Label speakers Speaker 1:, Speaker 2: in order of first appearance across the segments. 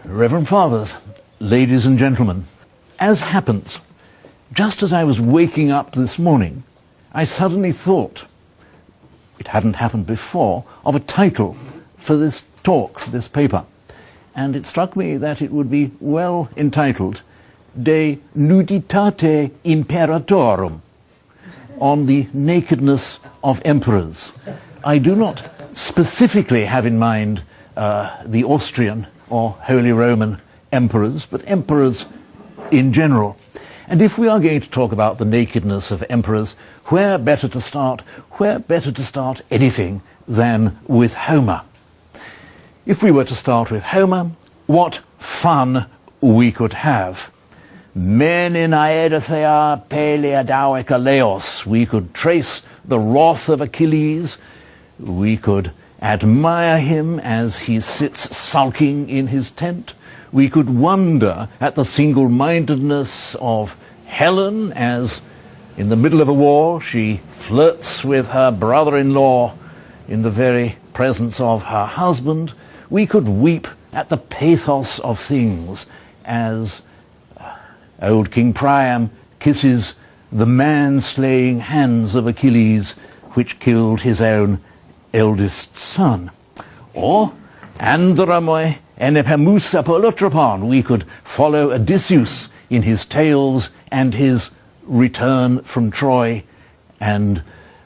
Speaker 1: Reverend Fathers, ladies and gentlemen, as happens, just as I was waking up this morning, I suddenly thought, it hadn't happened before, of a title for this talk, for this paper. And it struck me that it would be well entitled De Nuditate Imperatorum, on the nakedness of emperors. I do not specifically have in mind the Austrian or Holy Roman emperors, but emperors in general. And if we are going to talk about the nakedness of emperors, where better to start? Where better to start anything than with Homer? If we were to start with Homer, what fun we could have. Men in aedothea peleadauekaleos. We could trace the wrath of Achilles. We could admire him as he sits sulking in his tent. We could wonder at the single-mindedness of Helen as, in the middle of a war, she flirts with her brother-in-law in the very presence of her husband. We could weep at the pathos of things as old King Priam kisses the man-slaying hands of Achilles, which killed his own eldest son. Or, Andromoi enepemusa polotropon, we could follow Odysseus in his tales and his return from Troy and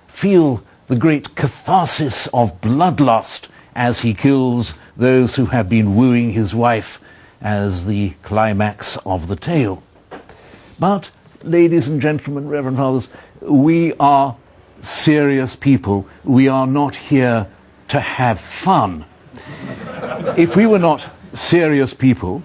Speaker 1: feel the great catharsis of bloodlust as he kills those who have been wooing his wife as the climax of the tale. But, ladies and gentlemen, Reverend Fathers, we are serious people. We are not here to have fun. If we were not serious people,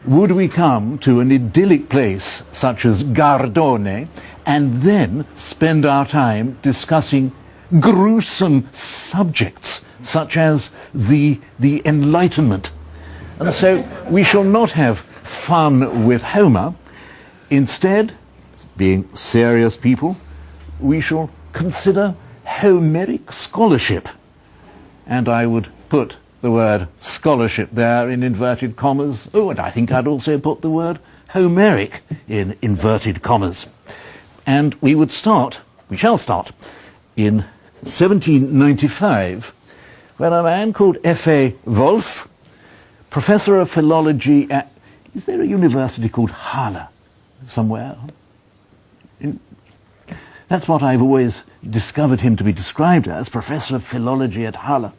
Speaker 1: would we come to an idyllic place such as Gardone and then spend our time discussing gruesome subjects such as the Enlightenment? And so we shall not have fun with Homer. Instead, being serious people, we shall consider Homeric scholarship. And I would put the word scholarship there in inverted commas. Oh, and I think I'd also put the word Homeric in inverted commas. And we shall start, in 1795, when a man called F.A. Wolf, professor of philology at, is there a university called Halle somewhere? That's what I've always discovered him to be described as, professor of philology at Halle,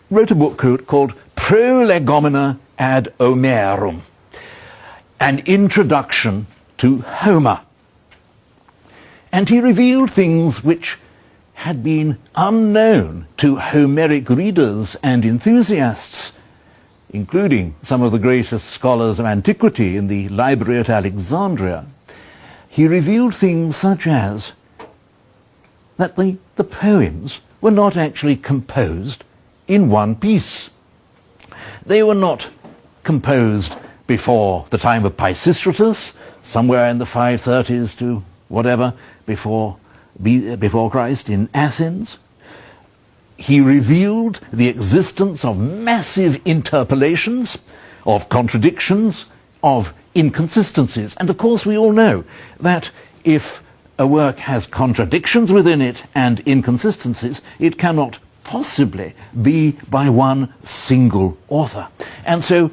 Speaker 1: wrote a book called Prolegomena ad Homerum, an introduction to Homer. And he revealed things which had been unknown to Homeric readers and enthusiasts, including some of the greatest scholars of antiquity in the library at Alexandria. He revealed things such as that the poems were not actually composed in one piece. They were not composed before the time of Pisistratus, somewhere in the 530s to whatever, before Christ in Athens. He revealed the existence of massive interpolations, of contradictions, of inconsistencies. And of course we all know that if a work has contradictions within it and inconsistencies, it cannot possibly be by one single author. And so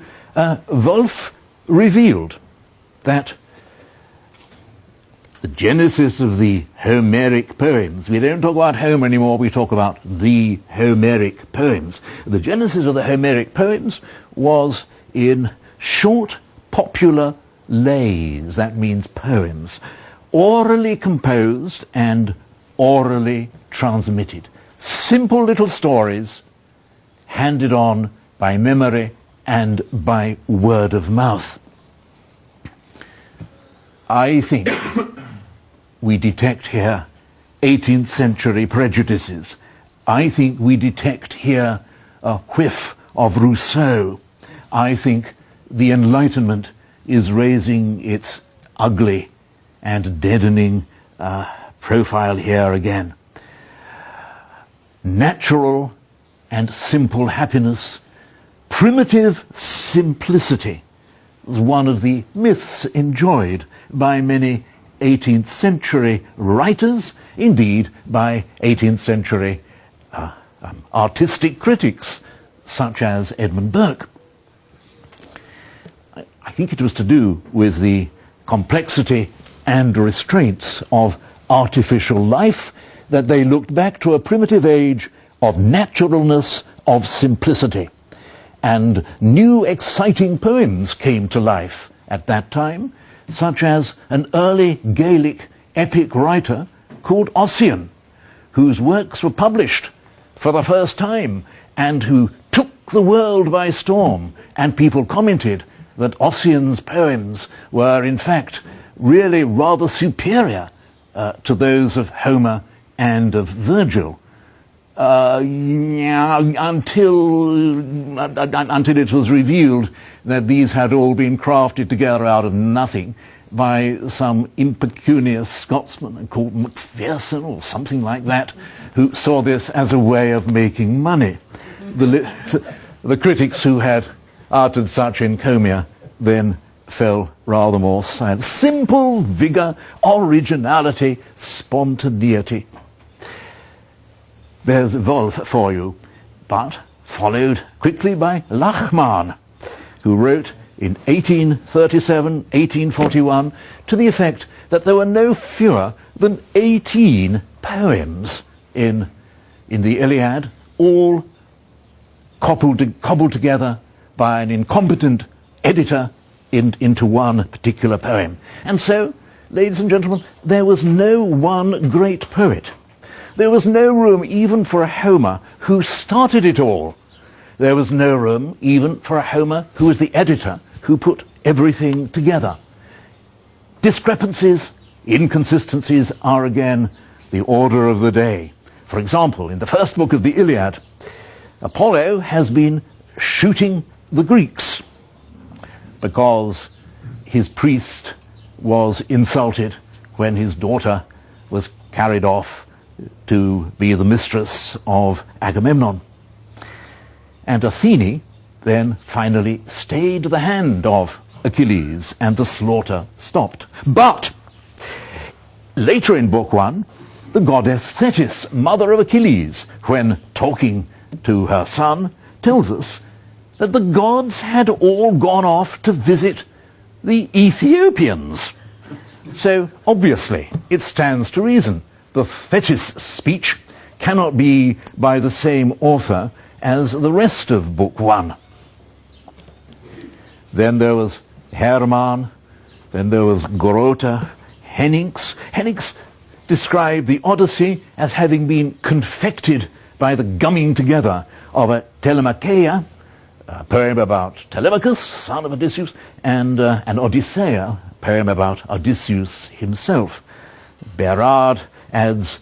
Speaker 1: Wolf revealed that the genesis of the Homeric poems, we don't talk about Homer anymore, we talk about the Homeric poems. The genesis of the Homeric poems was in short popular lays, that means poems, orally composed and orally transmitted. Simple little stories handed on by memory and by word of mouth. I think we detect here 18th century prejudices. I think we detect here a whiff of Rousseau. I think the Enlightenment is raising its ugly and deadening profile here again. Natural and simple happiness, primitive simplicity was one of the myths enjoyed by many 18th century writers, indeed by 18th century artistic critics such as Edmund Burke. I think it was to do with the complexity and restraints of artificial life that they looked back to a primitive age of naturalness, of simplicity. And new exciting poems came to life at that time, such as an early Gaelic epic writer called Ossian, whose works were published for the first time and who took the world by storm. And people commented that Ossian's poems were in fact really rather superior to those of Homer and of Virgil. Until it was revealed that these had all been crafted together out of nothing by some impecunious Scotsman called Macpherson or something like that, who saw this as a way of making money. The critics who had uttered such encomia then fell rather more silent. Simple vigour, originality, spontaneity. There's Wolf for you, but followed quickly by Lachmann, who wrote in 1837, 1841, to the effect that there were no fewer than 18 poems in the Iliad, all cobbled together by an incompetent editor into one particular poem. And so, ladies and gentlemen, there was no one great poet. There was no room even for a Homer who started it all. There was no room even for a Homer who was the editor, who put everything together. Discrepancies, inconsistencies are again the order of the day. For example, in the first book of the Iliad, Apollo has been shooting the Greeks because his priest was insulted when his daughter was carried off to be the mistress of Agamemnon. And Athene then finally stayed the hand of Achilles, and the slaughter stopped. But later in Book 1, the goddess Thetis, mother of Achilles, when talking to her son, tells us that the gods had all gone off to visit the Ethiopians. So obviously it stands to reason the Thetis speech cannot be by the same author as the rest of Book 1. Then there was Hermann, then there was Grote, Hennings. Hennings described the Odyssey as having been confected by the gumming together of a Telemacheia, a poem about Telemachus, son of Odysseus, and an Odyssea, a poem about Odysseus himself. Berard adds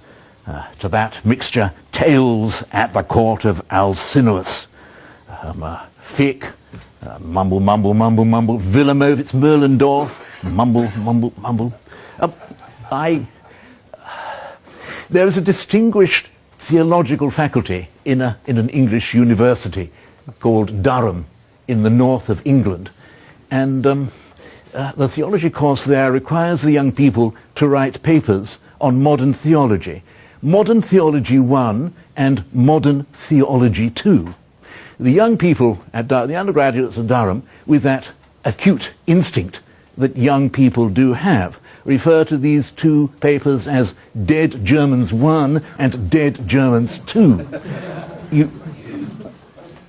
Speaker 1: to that mixture tales at the court of Alcinous. Fick, mumble, mumble, mumble, mumble. Wilamowitz, Merlendorf, mumble, mumble, mumble. There is a distinguished theological faculty in an English university called Durham in the north of England. And the theology course there requires the young people to write papers on modern theology. Modern Theology 1 and Modern Theology 2. The young people, the undergraduates at Durham, with that acute instinct that young people do have, refer to these two papers as Dead Germans 1 and Dead Germans 2.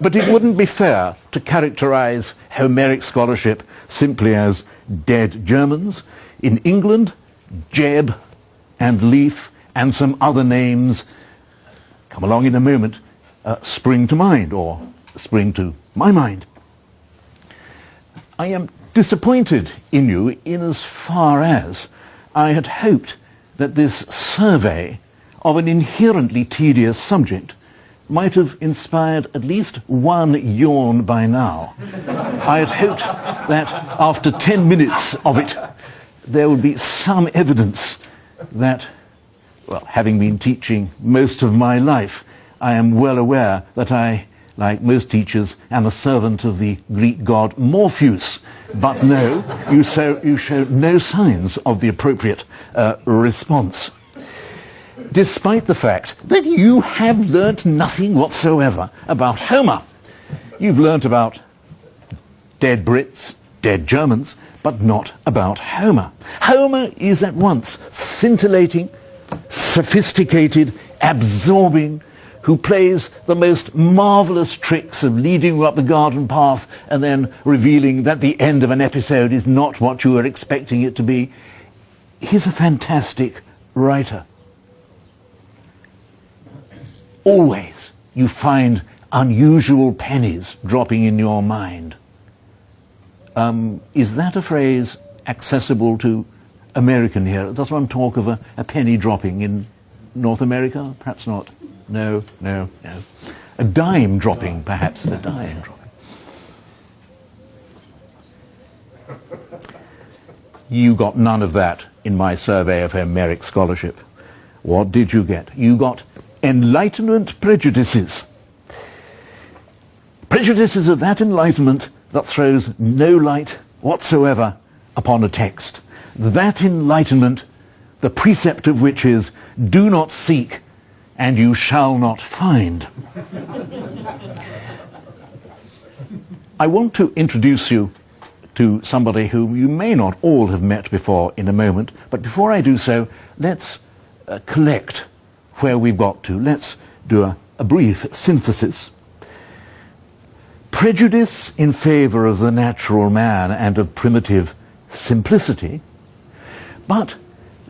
Speaker 1: But it wouldn't be fair to characterize Homeric scholarship simply as Dead Germans. In England, Jebb and Leaf and some other names, come along in a moment, spring to mind, or spring to my mind. I am disappointed in you in as far as I had hoped that this survey of an inherently tedious subject might have inspired at least one yawn by now. I had hoped that after 10 minutes of it, there would be some evidence that, well, having been teaching most of my life, I am well aware that I like most teachers, am a servant of the Greek god Morpheus. But no, you show no signs of the appropriate response, despite the fact that you have learnt nothing whatsoever about Homer. You've learnt about dead Brits, dead Germans, but not about Homer. Homer is at once scintillating, sophisticated, absorbing, who plays the most marvellous tricks of leading you up the garden path and then revealing that the end of an episode is not what you were expecting it to be. He's a fantastic writer. Always you find unusual pennies dropping in your mind. Is that a phrase accessible to American here? Does one talk of a penny dropping in North America? Perhaps not. No. A dime dropping, perhaps. A dime dropping. You got none of that in my survey of Homeric scholarship. What did you get? You got Enlightenment prejudices. Prejudices of that Enlightenment that throws no light whatsoever upon a text. That Enlightenment, the precept of which is, do not seek and you shall not find. I want to introduce you to somebody whom you may not all have met before in a moment, but before I do so, let's collect where we've got to. Let's do a brief synthesis. Prejudice in favour of the natural man and of primitive simplicity, but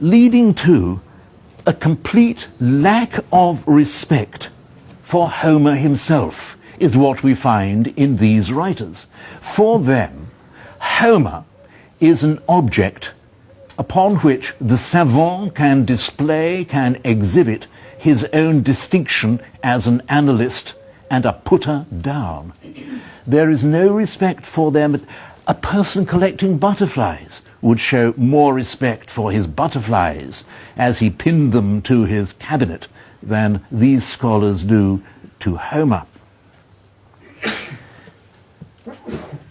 Speaker 1: leading to a complete lack of respect for Homer himself is what we find in these writers. For them, Homer is an object upon which the savant can display, can exhibit his own distinction as an analyst and a putter down. There is no respect for them. A person collecting butterflies would show more respect for his butterflies as he pinned them to his cabinet than these scholars do to Homer.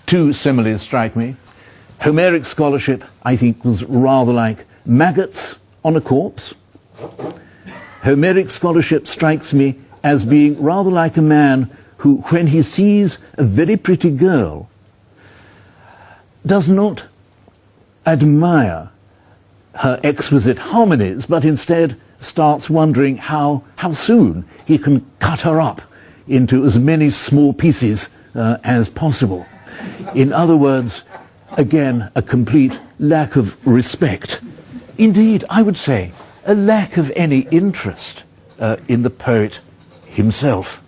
Speaker 1: Two similes strike me. Homeric scholarship, I think, was rather like maggots on a corpse. Homeric scholarship strikes me as being rather like a man who, when he sees a very pretty girl, does not admire her exquisite harmonies, but instead starts wondering how soon he can cut her up into as many small pieces as possible. In other words, again, a complete lack of respect. Indeed, I would say, a lack of any interest in the poet himself.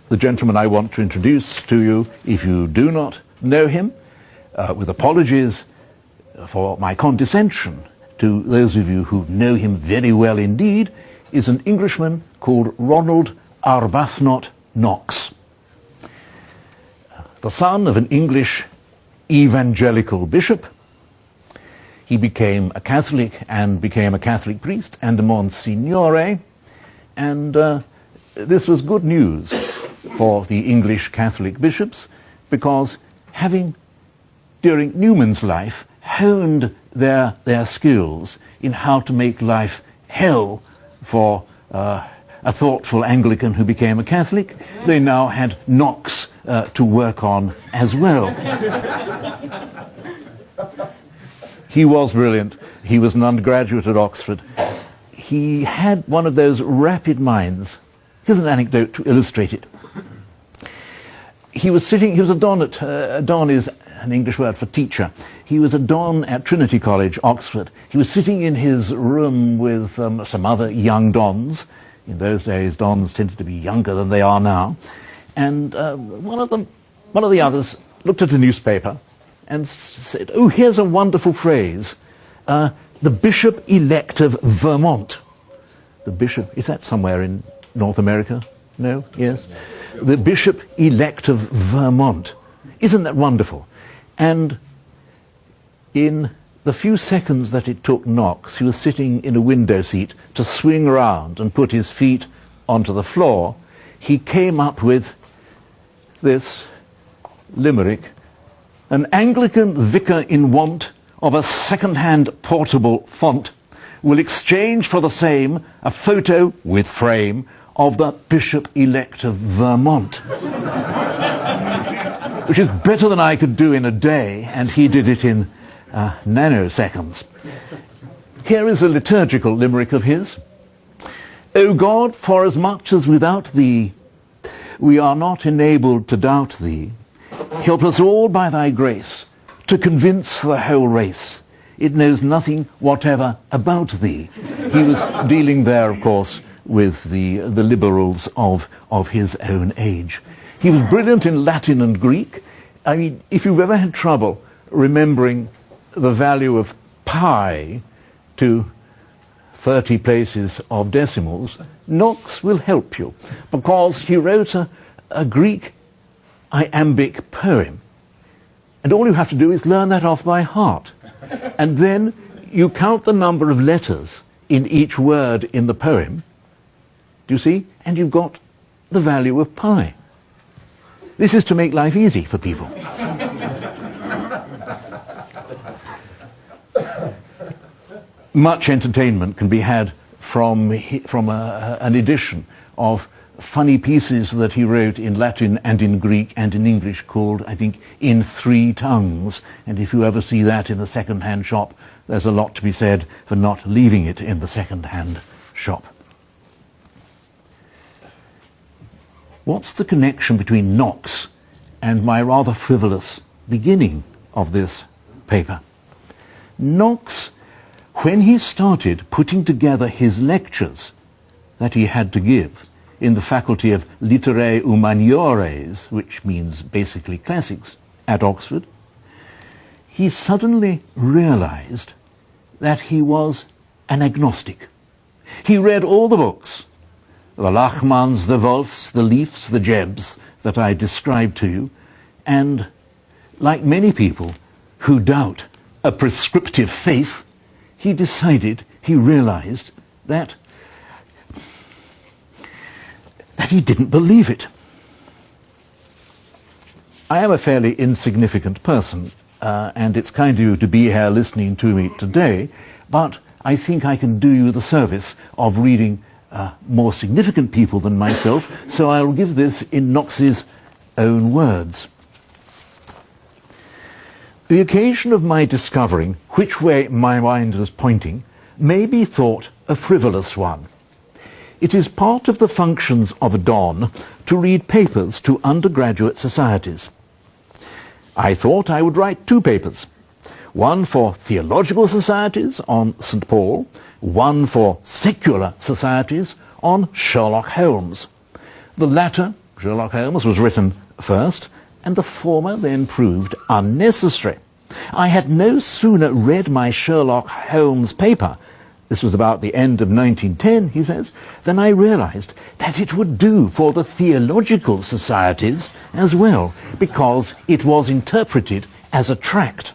Speaker 1: The gentleman I want to introduce to you, if you do not know him, with apologies for my condescension to those of you who know him very well indeed, is an Englishman called Ronald Arbuthnot Knox. The son of an English evangelical bishop, he became a Catholic and became a Catholic priest and a Monsignore, and this was good news for the English Catholic bishops, because having, during Newman's life, honed their skills in how to make life hell for a thoughtful Anglican who became a Catholic, they now had Knox to work on as well. He was brilliant. He was an undergraduate at Oxford. He had one of those rapid minds. Here's an anecdote to illustrate it. He was a don at, don is an English word for teacher. He was a don at Trinity College, Oxford. He was sitting in his room with some other young dons. In those days, dons tended to be younger than they are now. And one of the others looked at a newspaper and said, "Oh, here's a wonderful phrase. The Bishop-elect of Vermont." The bishop, is that somewhere in North America? No? Yes? The Bishop-elect of Vermont. Isn't that wonderful? And in the few seconds that it took Knox, who was sitting in a window seat, to swing round and put his feet onto the floor, he came up with this limerick: an Anglican vicar in want of a second-hand portable font will exchange for the same a photo with frame of the Bishop-elect of Vermont. Which is better than I could do in a day, and he did it in nanoseconds. Here is a liturgical limerick of his. O God, forasmuch as without thee we are not enabled to doubt thee, help us all by thy grace to convince the whole race it knows nothing whatever about thee. He was dealing there, of course, with the liberals of his own age. He was brilliant in Latin and Greek. I mean, if you've ever had trouble remembering the value of pi to 30 places of decimals, Knox will help you, because he wrote a Greek iambic poem. And all you have to do is learn that off by heart. And then you count the number of letters in each word in the poem, do you see? And you've got the value of pi. This is to make life easy for people. Much entertainment can be had from an edition of funny pieces that he wrote in Latin and in Greek and in English called, I think, In Three Tongues. And if you ever see that in a second-hand shop, there's a lot to be said for not leaving it in the second-hand shop. What's the connection between Knox and my rather frivolous beginning of this paper? Knox, when he started putting together his lectures that he had to give in the faculty of Literae Humaniores, which means basically classics, at Oxford, he suddenly realized that he was an agnostic. He read all the books, the Lachmanns, the Wolfs, the Leafs, the Jebbs that I described to you, and like many people who doubt a prescriptive faith, he realized that he didn't believe it. I am a fairly insignificant person, and it's kind of you to be here listening to me today, but I think I can do you the service of reading more significant people than myself, so I'll give this in Knox's own words. The occasion of my discovering which way my mind was pointing may be thought a frivolous one. It is part of the functions of a don to read papers to undergraduate societies. I thought I would write 2 papers, one for theological societies on St. Paul, one for secular societies on Sherlock Holmes. The latter, Sherlock Holmes, was written first, and the former then proved unnecessary. I had no sooner read my Sherlock Holmes paper, this was about the end of 1910, he says, than I realized that it would do for the theological societies as well, because it was interpreted as a tract.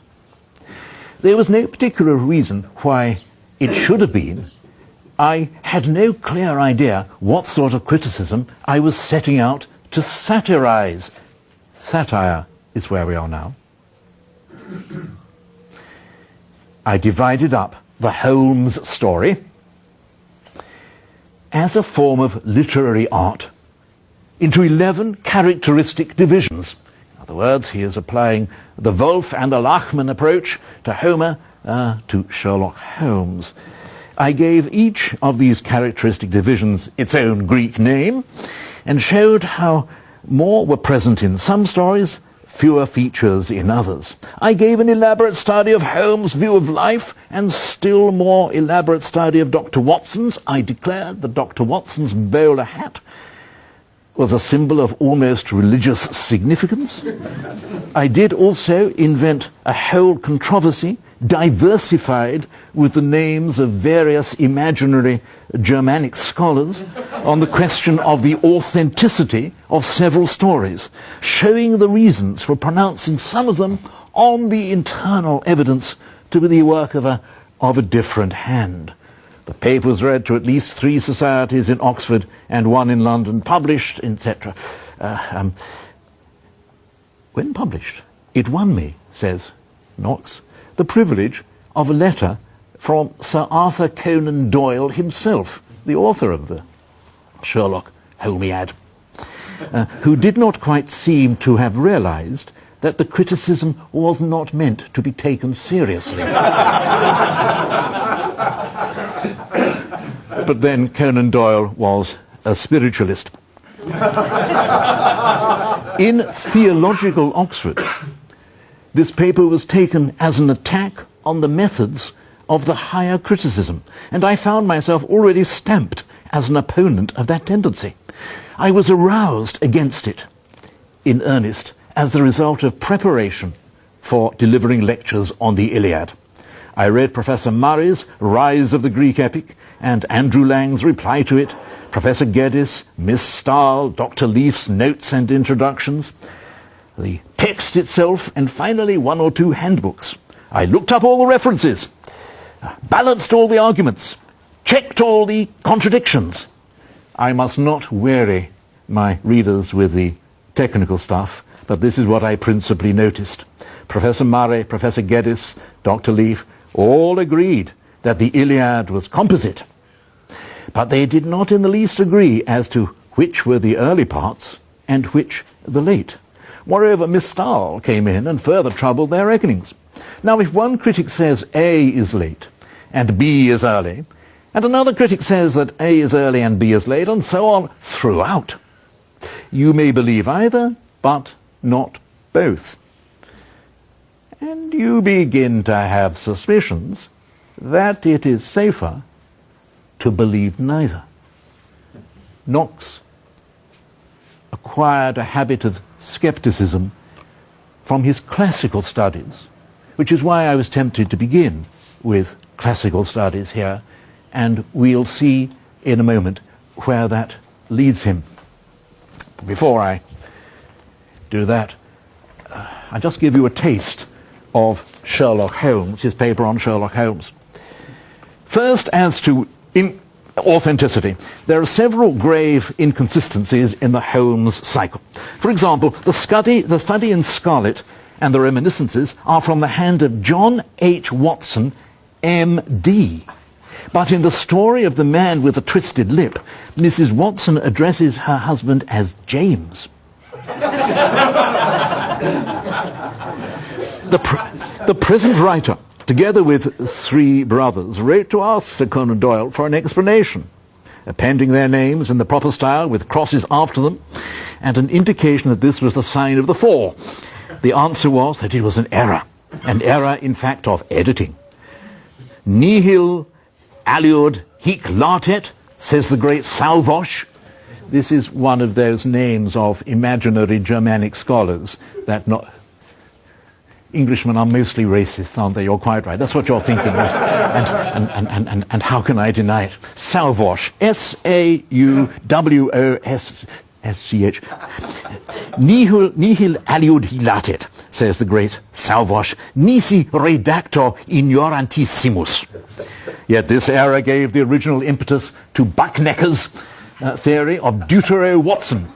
Speaker 1: There was no particular reason why it should have been. I had no clear idea what sort of criticism I was setting out to satirize. Satire is where we are now. I divided up the Holmes story as a form of literary art into 11 characteristic divisions. In other words, he is applying the Wolf and the Lachmann approach to Homer, to Sherlock Holmes. I gave each of these characteristic divisions its own Greek name and showed how more were present in some stories, fewer features in others. I gave an elaborate study of Holmes' view of life and still more elaborate study of Dr. Watson's. I declared that Dr. Watson's bowler hat was a symbol of almost religious significance. I did also invent a whole controversy diversified with the names of various imaginary Germanic scholars on the question of the authenticity of several stories, showing the reasons for pronouncing some of them on the internal evidence to be the work of a different hand. The paper was read to at least 3 societies in Oxford and 1 in London, published, etc. When published, it won me, says Knox, the privilege of a letter from Sir Arthur Conan Doyle himself, the author of the Sherlock Holmiad, who did not quite seem to have realized that the criticism was not meant to be taken seriously. But then Conan Doyle was a spiritualist. In theological Oxford, this paper was taken as an attack on the methods of the higher criticism, and I found myself already stamped as an opponent of that tendency. I was aroused against it in earnest as the result of preparation for delivering lectures on the Iliad. I read Professor Murray's Rise of the Greek Epic and Andrew Lang's reply to it, Professor Geddes, Miss Stahl, Dr. Leaf's notes and introductions, the text itself, and finally 1 or 2 handbooks. I looked up all the references, balanced all the arguments, checked all the contradictions. I must not weary my readers with the technical stuff, but this is what I principally noticed. Professor Murray, Professor Geddes, Dr. Leaf, all agreed that the Iliad was composite, but they did not in the least agree as to which were the early parts and which the late. Moreover, Miss Stahl came in and further troubled their reckonings. Now, if one critic says A is late and B is early, and another critic says that A is early and B is late, and so on throughout, you may believe either, but not both. And you begin to have suspicions that it is safer to believe neither. Knox acquired a habit of skepticism from his classical studies, which is why I was tempted to begin with classical studies here, and we'll see in a moment where that leads him. Before I do that, I'll just give you a taste of Sherlock Holmes, his paper on Sherlock Holmes. First, as to authenticity, there are several grave inconsistencies in the Holmes cycle. For example, the study in Scarlet and the reminiscences are from the hand of John H. Watson, M.D. But in the story of the man with the twisted lip, Mrs. Watson addresses her husband as James. The present writer, together with 3 brothers, wrote to ask Sir Conan Doyle for an explanation, appending their names in the proper style with crosses after them, and an indication that this was the sign of the 4. The answer was that it was an error in fact of editing. Nihil aliud hic latet, says the great Salvosh. This is one of those names of imaginary Germanic scholars that Englishmen are mostly racist, aren't they? You're quite right. That's what you're thinking. And how can I deny it? Salvosh. S-A-U-W-O-S-C-H. Nihil aliud hilatet, says the great Salvosh. Nisi redactor ignorantissimus. Yet this error gave the original impetus to Bucknecker's theory of Deutero Watson,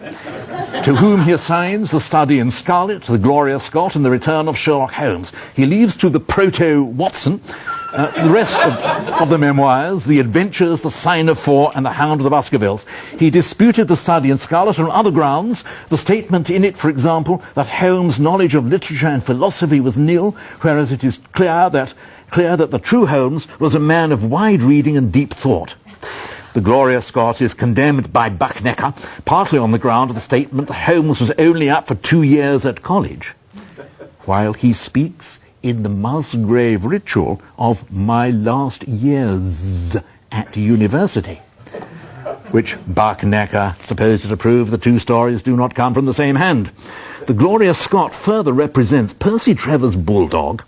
Speaker 1: to whom he assigns the study in Scarlet, the Gloria Scott, and the return of Sherlock Holmes. He leaves to the proto-Watson the rest of the memoirs, the adventures, the Sign of 4, and the Hound of the Baskervilles. He disputed the study in Scarlet on other grounds. The statement in it, for example, that Holmes' knowledge of literature and philosophy was nil, whereas it is clear that the true Holmes was a man of wide reading and deep thought. The Gloria Scott is condemned by Bucknecker, partly on the ground of the statement that Holmes was only up for 2 years at college, while he speaks in the Musgrave ritual of my last years at university, which Bucknecker supposes to prove the 2 stories do not come from the same hand. The Gloria Scott further represents Percy Trevor's bulldog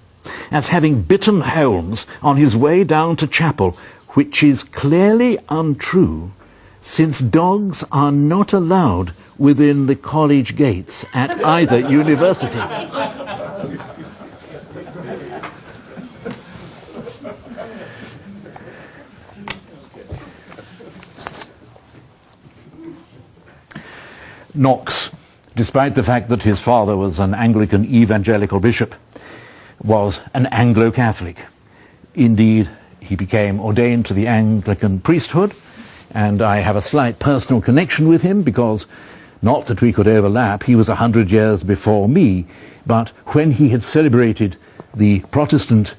Speaker 1: as having bitten Holmes on his way down to chapel, which is clearly untrue, since dogs are not allowed within the college gates at either university. Knox, despite the fact that his father was an Anglican evangelical bishop, was an Anglo-Catholic. Indeed, he became ordained to the Anglican priesthood, and I have a slight personal connection with him because, not that we could overlap, he was 100 years before me, but when he had celebrated the Protestant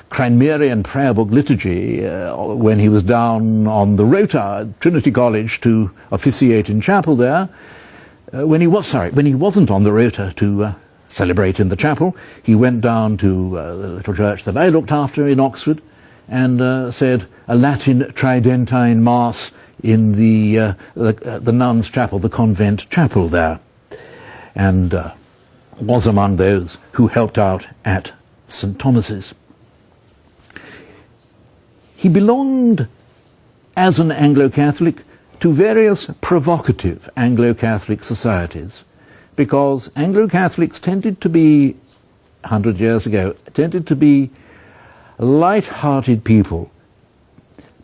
Speaker 1: Cranmerian prayer book liturgy, when he was down on the Rota at Trinity College to officiate in chapel there, when he wasn't on the Rota to celebrate in the chapel, he went down to the little church that I looked after in Oxford and said a Latin Tridentine Mass in the nuns' chapel, the convent chapel there, and was among those who helped out at St. Thomas's. He belonged, as an Anglo-Catholic, to various provocative Anglo-Catholic societies, because Anglo-Catholics tended to be, 100 years ago, tended to be light-hearted people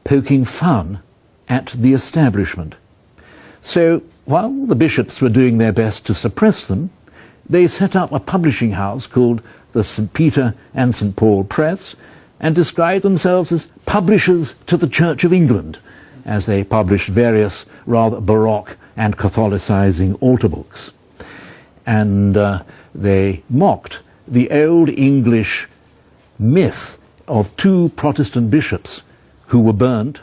Speaker 1: poking fun at the establishment. So while the bishops were doing their best to suppress them, they set up a publishing house called the St. Peter and St. Paul Press and described themselves as publishers to the Church of England, as they published various rather baroque and Catholicizing altar books. And they mocked the old English myth of two Protestant bishops who were burnt,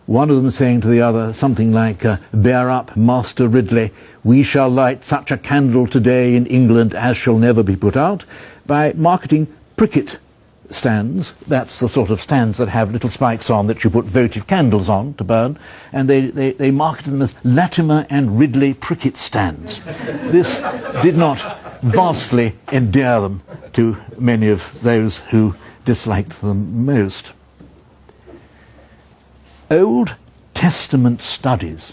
Speaker 1: one of them saying to the other something like, "Bear up, Master Ridley, we shall light such a candle today in England as shall never be put out," by marketing pricket stands. That's the sort of stands that have little spikes on that you put votive candles on to burn, and they marketed them as Latimer and Ridley pricket stands. This did not vastly endear them to many of those who disliked them most. Old Testament studies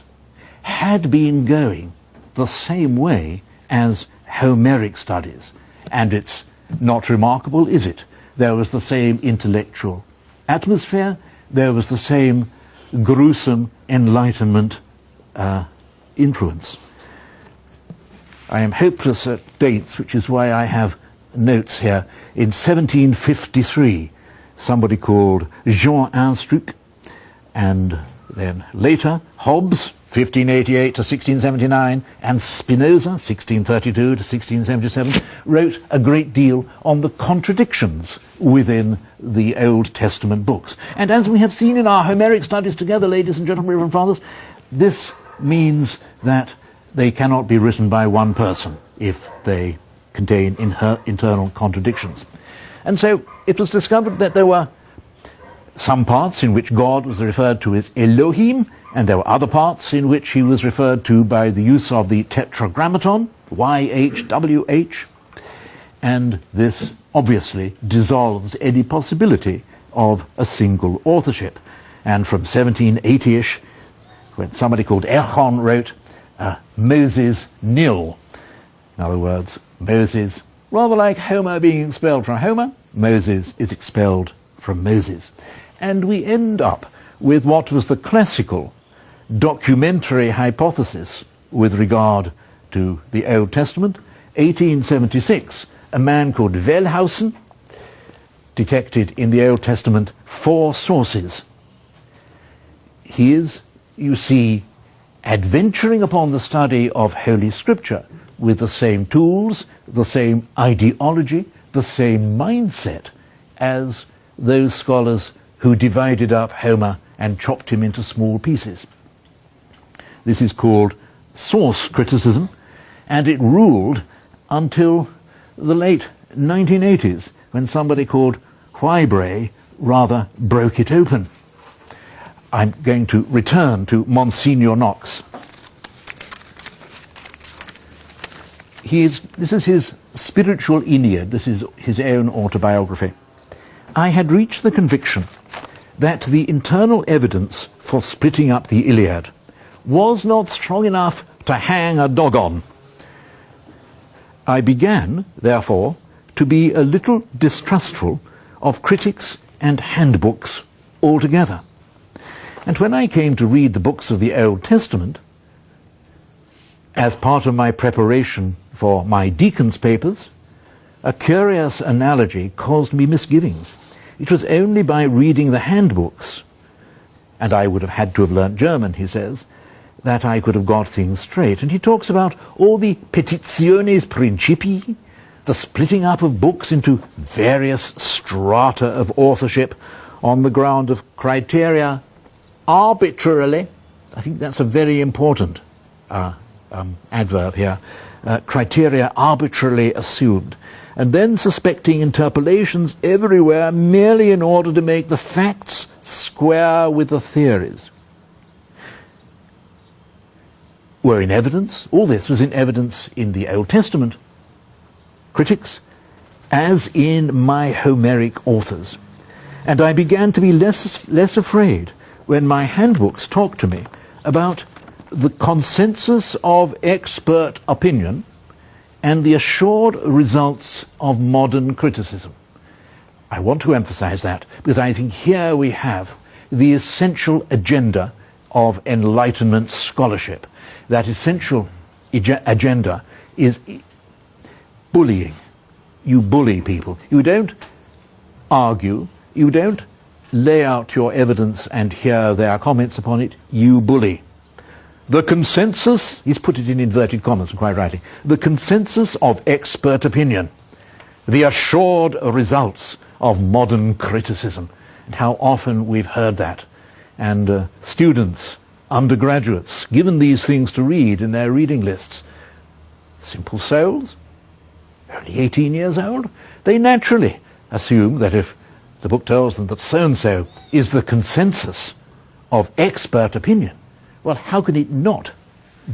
Speaker 1: had been going the same way as Homeric studies, and it's not remarkable, is it? There was the same intellectual atmosphere, there was the same gruesome Enlightenment influence. I am hopeless at dates, which is why I have notes here. In 1753, somebody called Jean Instruc, and then later Hobbes, 1588 to 1679, and Spinoza, 1632 to 1677, wrote a great deal on the contradictions within the Old Testament books. And as we have seen in our Homeric studies together, ladies and gentlemen, Reverend Fathers, this means that they cannot be written by one person if they contain internal contradictions. And so it was discovered that there were some parts in which God was referred to as Elohim, and there were other parts in which he was referred to by the use of the tetragrammaton, YHWH, and this obviously dissolves any possibility of a single authorship. And from 1780-ish, when somebody called Erchon wrote Moses nil, in other words, Moses, rather like Homer being expelled from Homer, Moses is expelled from Moses. And we end up with what was the classical documentary hypothesis with regard to the Old Testament. 1876, a man called Wellhausen detected in the Old Testament 4 sources. He is, you see, adventuring upon the study of Holy Scripture with the same tools, the same ideology, the same mindset as those scholars who divided up Homer and chopped him into small pieces. This is called source criticism, and it ruled until the late 1980s, when somebody called Whibray rather broke it open. I'm going to return to Monsignor Knox. This is his spiritual Aeneid. This is his own autobiography. I had reached the conviction that the internal evidence for splitting up the Iliad was not strong enough to hang a dog on. I began, therefore, to be a little distrustful of critics and handbooks altogether. And when I came to read the books of the Old Testament, As part of my preparation for my deacon's papers, a curious analogy caused me misgivings. It was only by reading the handbooks, and I would have had to have learnt German, he says, that I could have got things straight. And he talks about all the petitiones principii, the splitting up of books into various strata of authorship on the ground of criteria arbitrarily. I think that's a very important adverb here. Criteria arbitrarily assumed. And then suspecting interpolations everywhere merely in order to make the facts square with the theories. Were in evidence, all this was in evidence in the Old Testament critics, as in my Homeric authors. And I began to be less afraid when my handbooks talked to me about the consensus of expert opinion and the assured results of modern criticism. I want to emphasize that because I think here we have the essential agenda of Enlightenment scholarship. That essential agenda is bullying. You bully people. You don't argue. You don't lay out your evidence and hear their comments upon it. You bully. The consensus, he's put it in inverted commas, quite rightly, the consensus of expert opinion, the assured results of modern criticism. And how often we've heard that. And students, undergraduates, given these things to read in their reading lists, simple souls, only 18 years old, they naturally assume that if the book tells them that so-and-so is the consensus of expert opinion, well, how can it not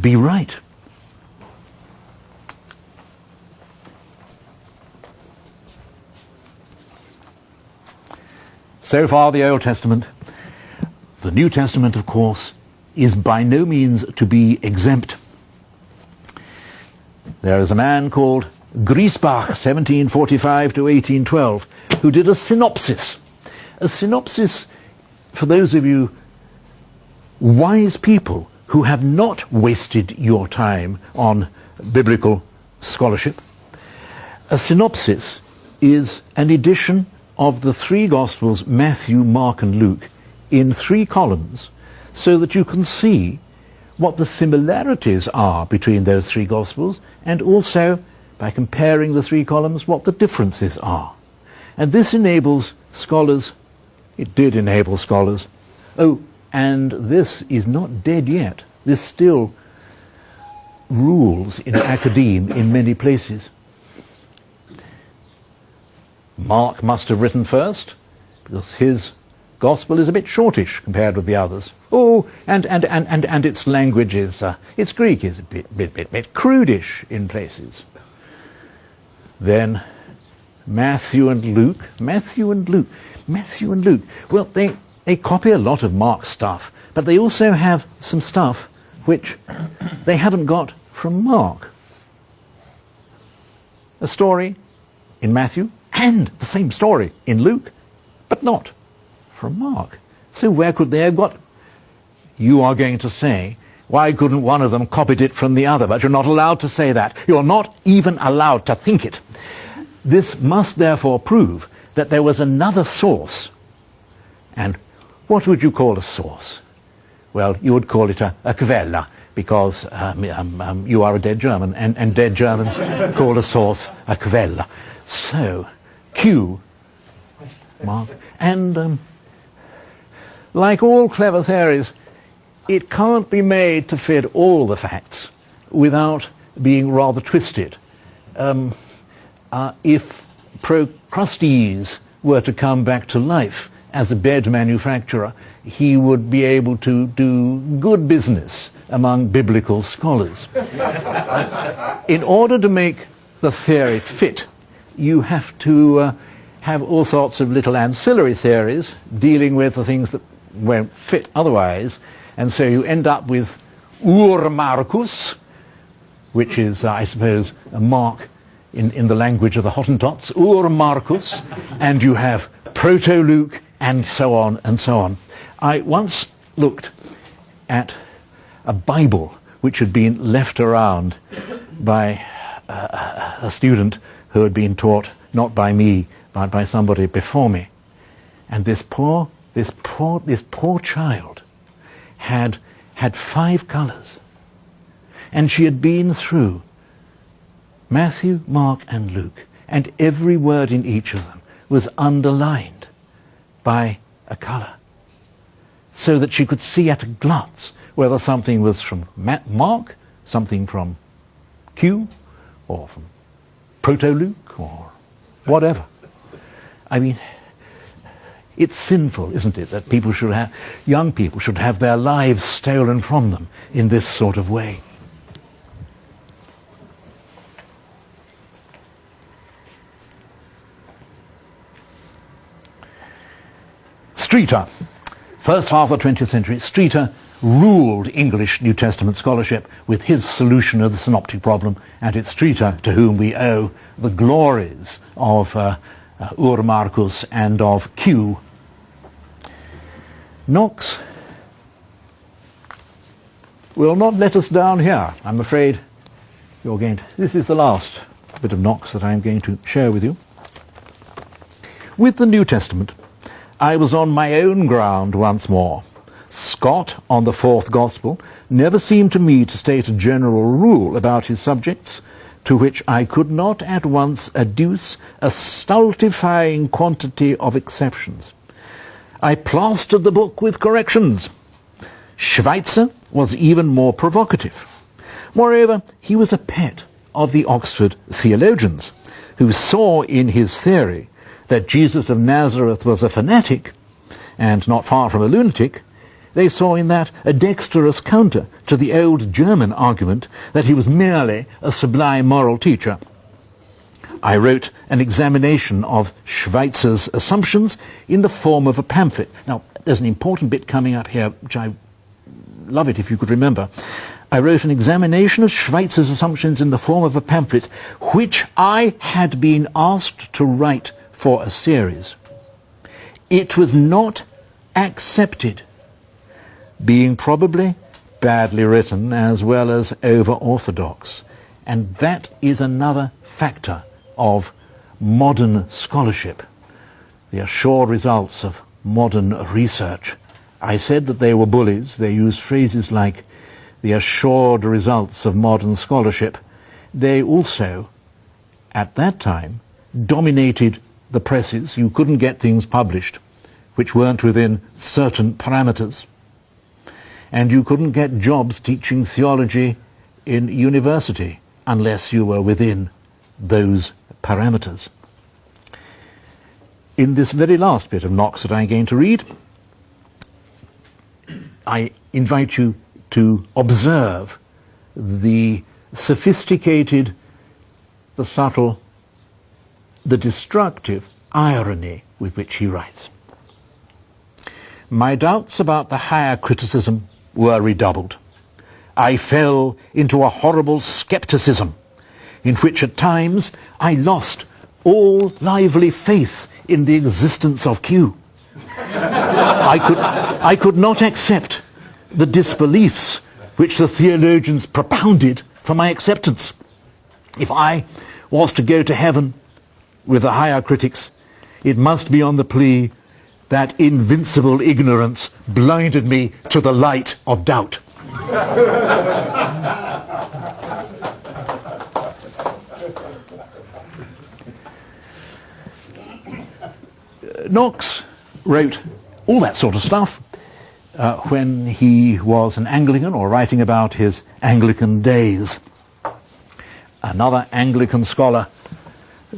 Speaker 1: be right? So far, the Old Testament. The New Testament, of course, is by no means to be exempt. There is a man called Griesbach, 1745 to 1812, who did a synopsis. A synopsis, for those of you wise people who have not wasted your time on biblical scholarship. A synopsis is an edition of the three Gospels, Matthew, Mark and Luke, in 3 columns, so that you can see what the similarities are between those 3 Gospels, and also, by comparing the 3 columns, what the differences are. And this enables scholars, it did enable scholars, and this is not dead yet. This still rules in academe in many places. Mark must have written first, because his gospel is a bit shortish compared with the others. And its language is, its Greek is a bit crudish in places. Then Matthew and Luke. Well, they copy a lot of Mark's stuff, but they also have some stuff which they haven't got from Mark. A story in Matthew, and the same story in Luke, but not from Mark. So where could they have got? You are going to say, why couldn't one of them copied it from the other? But you're not allowed to say that. You're not even allowed to think it. This must therefore prove that there was another source. And what would you call a source? Well, you would call it a Quelle, because you are a dead German, and dead Germans call a source a Quelle. So, Q, Mark, and like all clever theories, it can't be made to fit all the facts without being rather twisted. If Procrustes were to come back to life as a bed manufacturer, he would be able to do good business among biblical scholars. In order to make the theory fit, you have to have all sorts of little ancillary theories dealing with the things that won't fit otherwise, and so you end up with Ur Marcus, which is, I suppose, a mark in the language of the Hottentots, Ur Marcus, and you have Proto-Luke, and so on and so on. I once looked at a Bible which had been left around by a student who had been taught not by me, but by somebody before me. And this poor child had 5 colours. And she had been through Matthew, Mark, and Luke, and every word in each of them was underlined by a colour, so that she could see at a glance whether something was from Mark, something from Q, or from Proto-Luke, or whatever. I mean, it's sinful, isn't it, that young people should have their lives stolen from them in this sort of way. Streeter, first half of the 20th century, Streeter ruled English New Testament scholarship with his solution of the synoptic problem, and it's Streeter to whom we owe the glories of Ur Marcus and of Q. Knox will not let us down here. I'm afraid this is the last bit of Knox that I'm going to share with you. With the New Testament, I was on my own ground once more. Scott, on the fourth Gospel, never seemed to me to state a general rule about his subjects, to which I could not at once adduce a stultifying quantity of exceptions. I plastered the book with corrections. Schweitzer was even more provocative. Moreover, he was a pet of the Oxford theologians, who saw in his theory that Jesus of Nazareth was a fanatic, and not far from a lunatic. They saw in that a dexterous counter to the old German argument that he was merely a sublime moral teacher. I wrote an examination of Schweitzer's assumptions in the form of a pamphlet. Now, there's an important bit coming up here, which I love it if you could remember. I wrote an examination of Schweitzer's assumptions in the form of a pamphlet, which I had been asked to write for a series. It was not accepted, being probably badly written as well as over-orthodox. And that is another factor of modern scholarship, the assured results of modern research. I said that they were bullies. They used phrases like the assured results of modern scholarship. They also, at that time, dominated the presses. You couldn't get things published which weren't within certain parameters. And you couldn't get jobs teaching theology in university unless you were within those parameters. In this very last bit of Knox that I'm going to read, I invite you to observe the sophisticated, the subtle, the destructive irony with which he writes. My doubts about the higher criticism were redoubled. I fell into a horrible skepticism, in which at times I lost all lively faith in the existence of Q. I could not accept the disbeliefs which the theologians propounded for my acceptance. If I was to go to heaven with the higher critics, it must be on the plea that invincible ignorance blinded me to the light of doubt. Knox wrote all that sort of stuff when he was an Anglican or writing about his Anglican days. Another Anglican scholar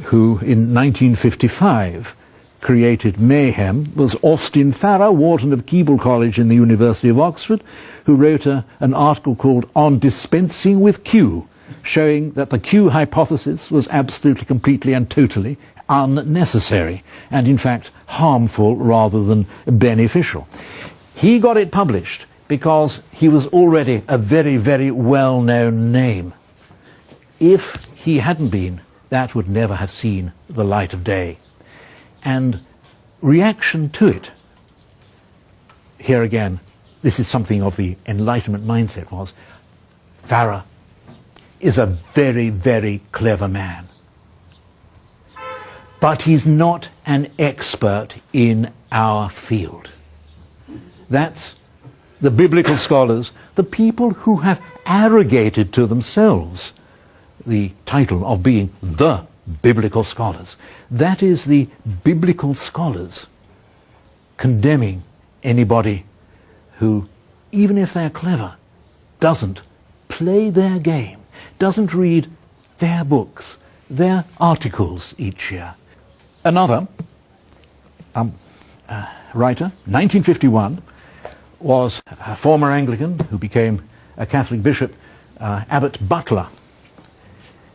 Speaker 1: who in 1955 created mayhem was Austin Farrer, warden of Keble College in the University of Oxford, who wrote an article called On Dispensing with Q, showing that the Q hypothesis was absolutely, completely and totally unnecessary and in fact harmful rather than beneficial. He got it published because he was already a very, very well-known name. If he hadn't been, that would never have seen the light of day. And reaction to it, here again, this is something of the Enlightenment mindset, was Farrer is a very, very clever man. But he's not an expert in our field. That's the biblical scholars, the people who have arrogated to themselves the title of being the biblical scholars. That is the biblical scholars condemning anybody who, even if they're clever, doesn't play their game, doesn't read their books, their articles each year. Another writer, 1951, was a former Anglican who became a Catholic bishop, Abbot Butler.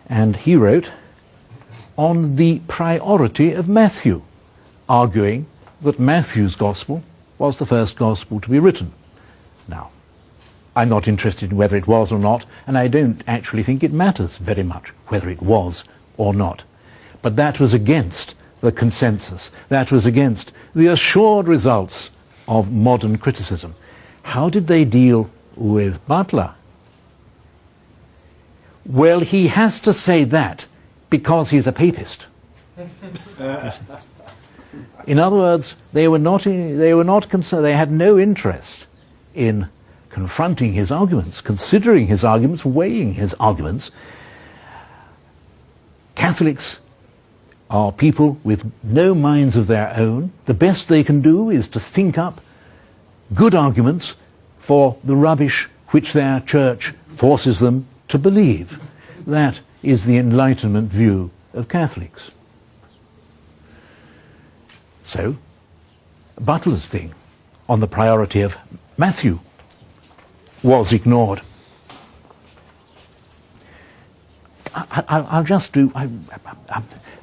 Speaker 1: And he wrote on the priority of Matthew, arguing that Matthew's gospel was the first gospel to be written. Now, I'm not interested in whether it was or not, and I don't actually think it matters very much whether it was or not. But that was against the consensus. That was against the assured results of modern criticism. How did they deal with Butler? Well, he has to say that because he's a papist. In other words, they were not concerned. They had no interest in confronting his arguments, considering his arguments, weighing his arguments. Catholics are people with no minds of their own. The best they can do is to think up good arguments for the rubbish which their church forces them to believe. That is the Enlightenment view of Catholics. So, Butler's thing on the priority of Matthew was ignored. I'll just do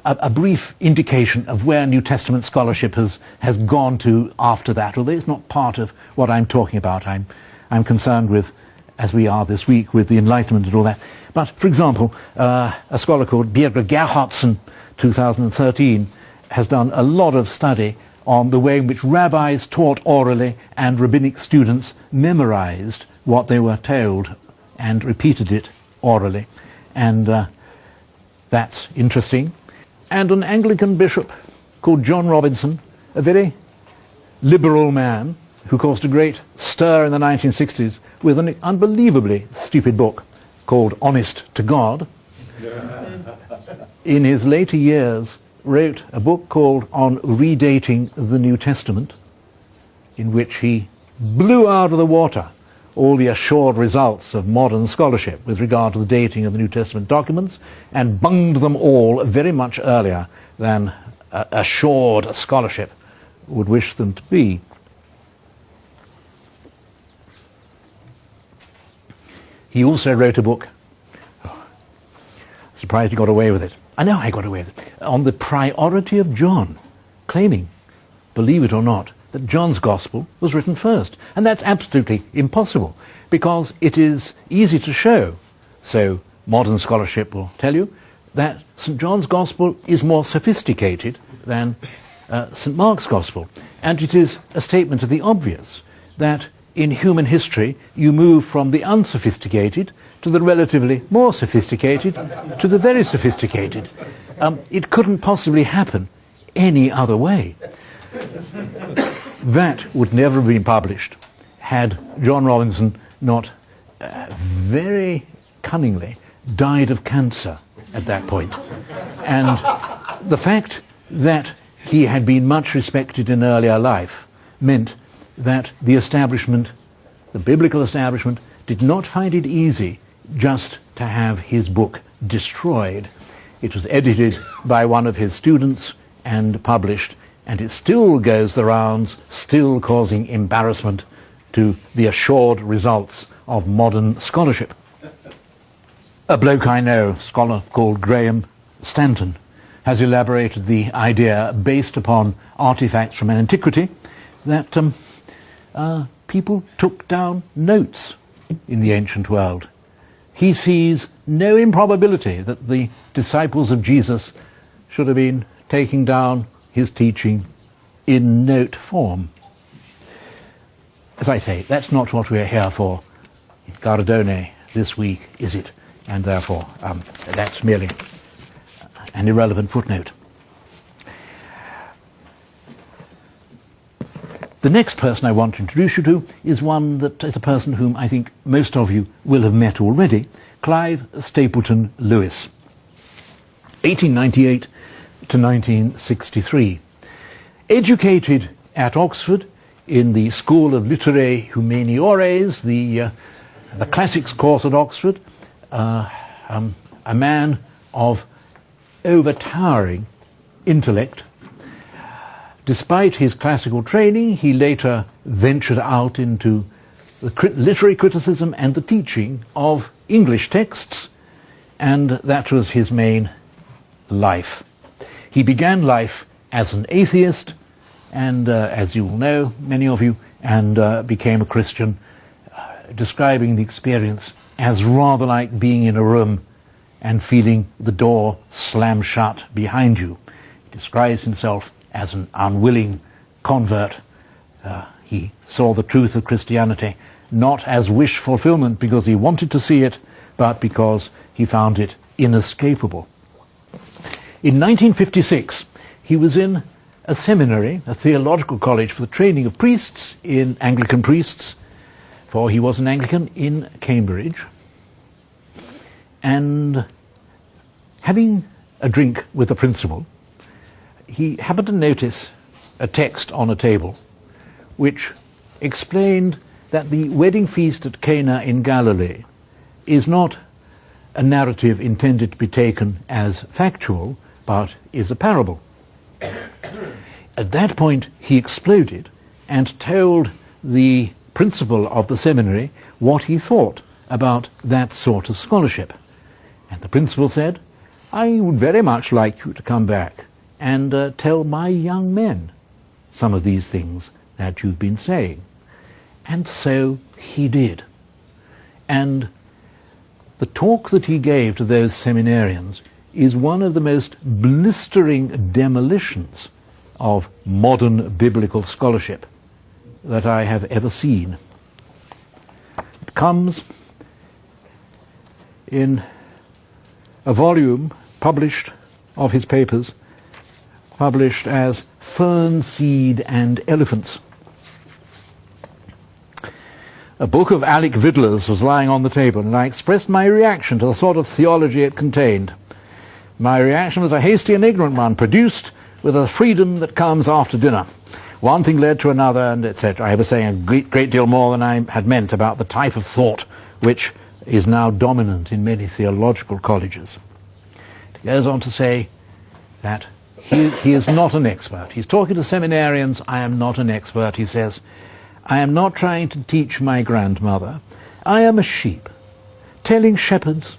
Speaker 1: a brief indication of where New Testament scholarship has gone to after that, although it's not part of what I'm talking about. I'm concerned with, as we are this week, with the Enlightenment and all that. But, for example, a scholar called Birger Gerhardsen, 2013, has done a lot of study on the way in which rabbis taught orally and rabbinic students memorized what they were told and repeated it orally. And that's interesting. And an Anglican bishop called John Robinson, a very liberal man who caused a great stir in the 1960s with an unbelievably stupid book called Honest to God, in his later years wrote a book called On Redating the New Testament, in which he blew out of the water all the assured results of modern scholarship with regard to the dating of the New Testament documents, and bunged them all very much earlier than assured scholarship would wish them to be. He also wrote a book, surprised he got away with it. I know I got away with it, on the priority of John, claiming, believe it or not, that John's Gospel was written first. And that's absolutely impossible, because it is easy to show, so modern scholarship will tell you, that St. John's Gospel is more sophisticated than St. Mark's Gospel. And it is a statement of the obvious, that in human history you move from the unsophisticated to the relatively more sophisticated to the very sophisticated. It couldn't possibly happen any other way. That would never have been published had John Robinson not very cunningly died of cancer at that point. And the fact that he had been much respected in earlier life meant that the establishment, the biblical establishment, did not find it easy just to have his book destroyed. It was edited by one of his students and published, and it still goes the rounds, still causing embarrassment to the assured results of modern scholarship. A bloke I know, a scholar called Graham Stanton, has elaborated the idea, based upon artifacts from antiquity, that people took down notes in the ancient world. He sees no improbability that the disciples of Jesus should have been taking down his teaching in note form. As I say, that's not what we're here for in Gardone this week is it? And therefore, that's merely an irrelevant footnote. The next person I want to introduce you to is one that is a person whom I think most of you will have met already, Clive Stapleton Lewis, 1898 to 1963. Educated at Oxford in the School of Literae Humaniores, the classics course at Oxford, a man of overtowering intellect. Despite his classical training, he later ventured out into the literary criticism and the teaching of English texts, and that was his main life. He began life as an atheist, and as you will know, many of you, and became a Christian, describing the experience as rather like being in a room and feeling the door slam shut behind you. He describes himself as an unwilling convert. He saw the truth of Christianity not as wish fulfillment because he wanted to see it, but because he found it inescapable. In 1956, he was in a seminary, a theological college for the training of priests, in Anglican priests, for he was an Anglican in Cambridge. And having a drink with the principal, he happened to notice a text on a table which explained that the wedding feast at Cana in Galilee is not a narrative intended to be taken as factual, but is a parable. At that point, he exploded and told the principal of the seminary what he thought about that sort of scholarship. And the principal said, "I would very much like you to come back and tell my young men some of these things that you've been saying." And so he did. And the talk that he gave to those seminarians is one of the most blistering demolitions of modern biblical scholarship that I have ever seen. It comes in a volume published of his papers, published as Fern Seed and Elephants. A book of Alec Vidler's was lying on the table, and I expressed my reaction to the sort of theology it contained. My reaction was a hasty and ignorant one, produced with a freedom that comes after dinner. One thing led to another, and etc. I was saying a great deal more than I had meant about the type of thought which is now dominant in many theological colleges. He goes on to say that he is not an expert. He's talking to seminarians. "I am not an expert," he says. "I am not trying to teach my grandmother. I am a sheep, telling shepherds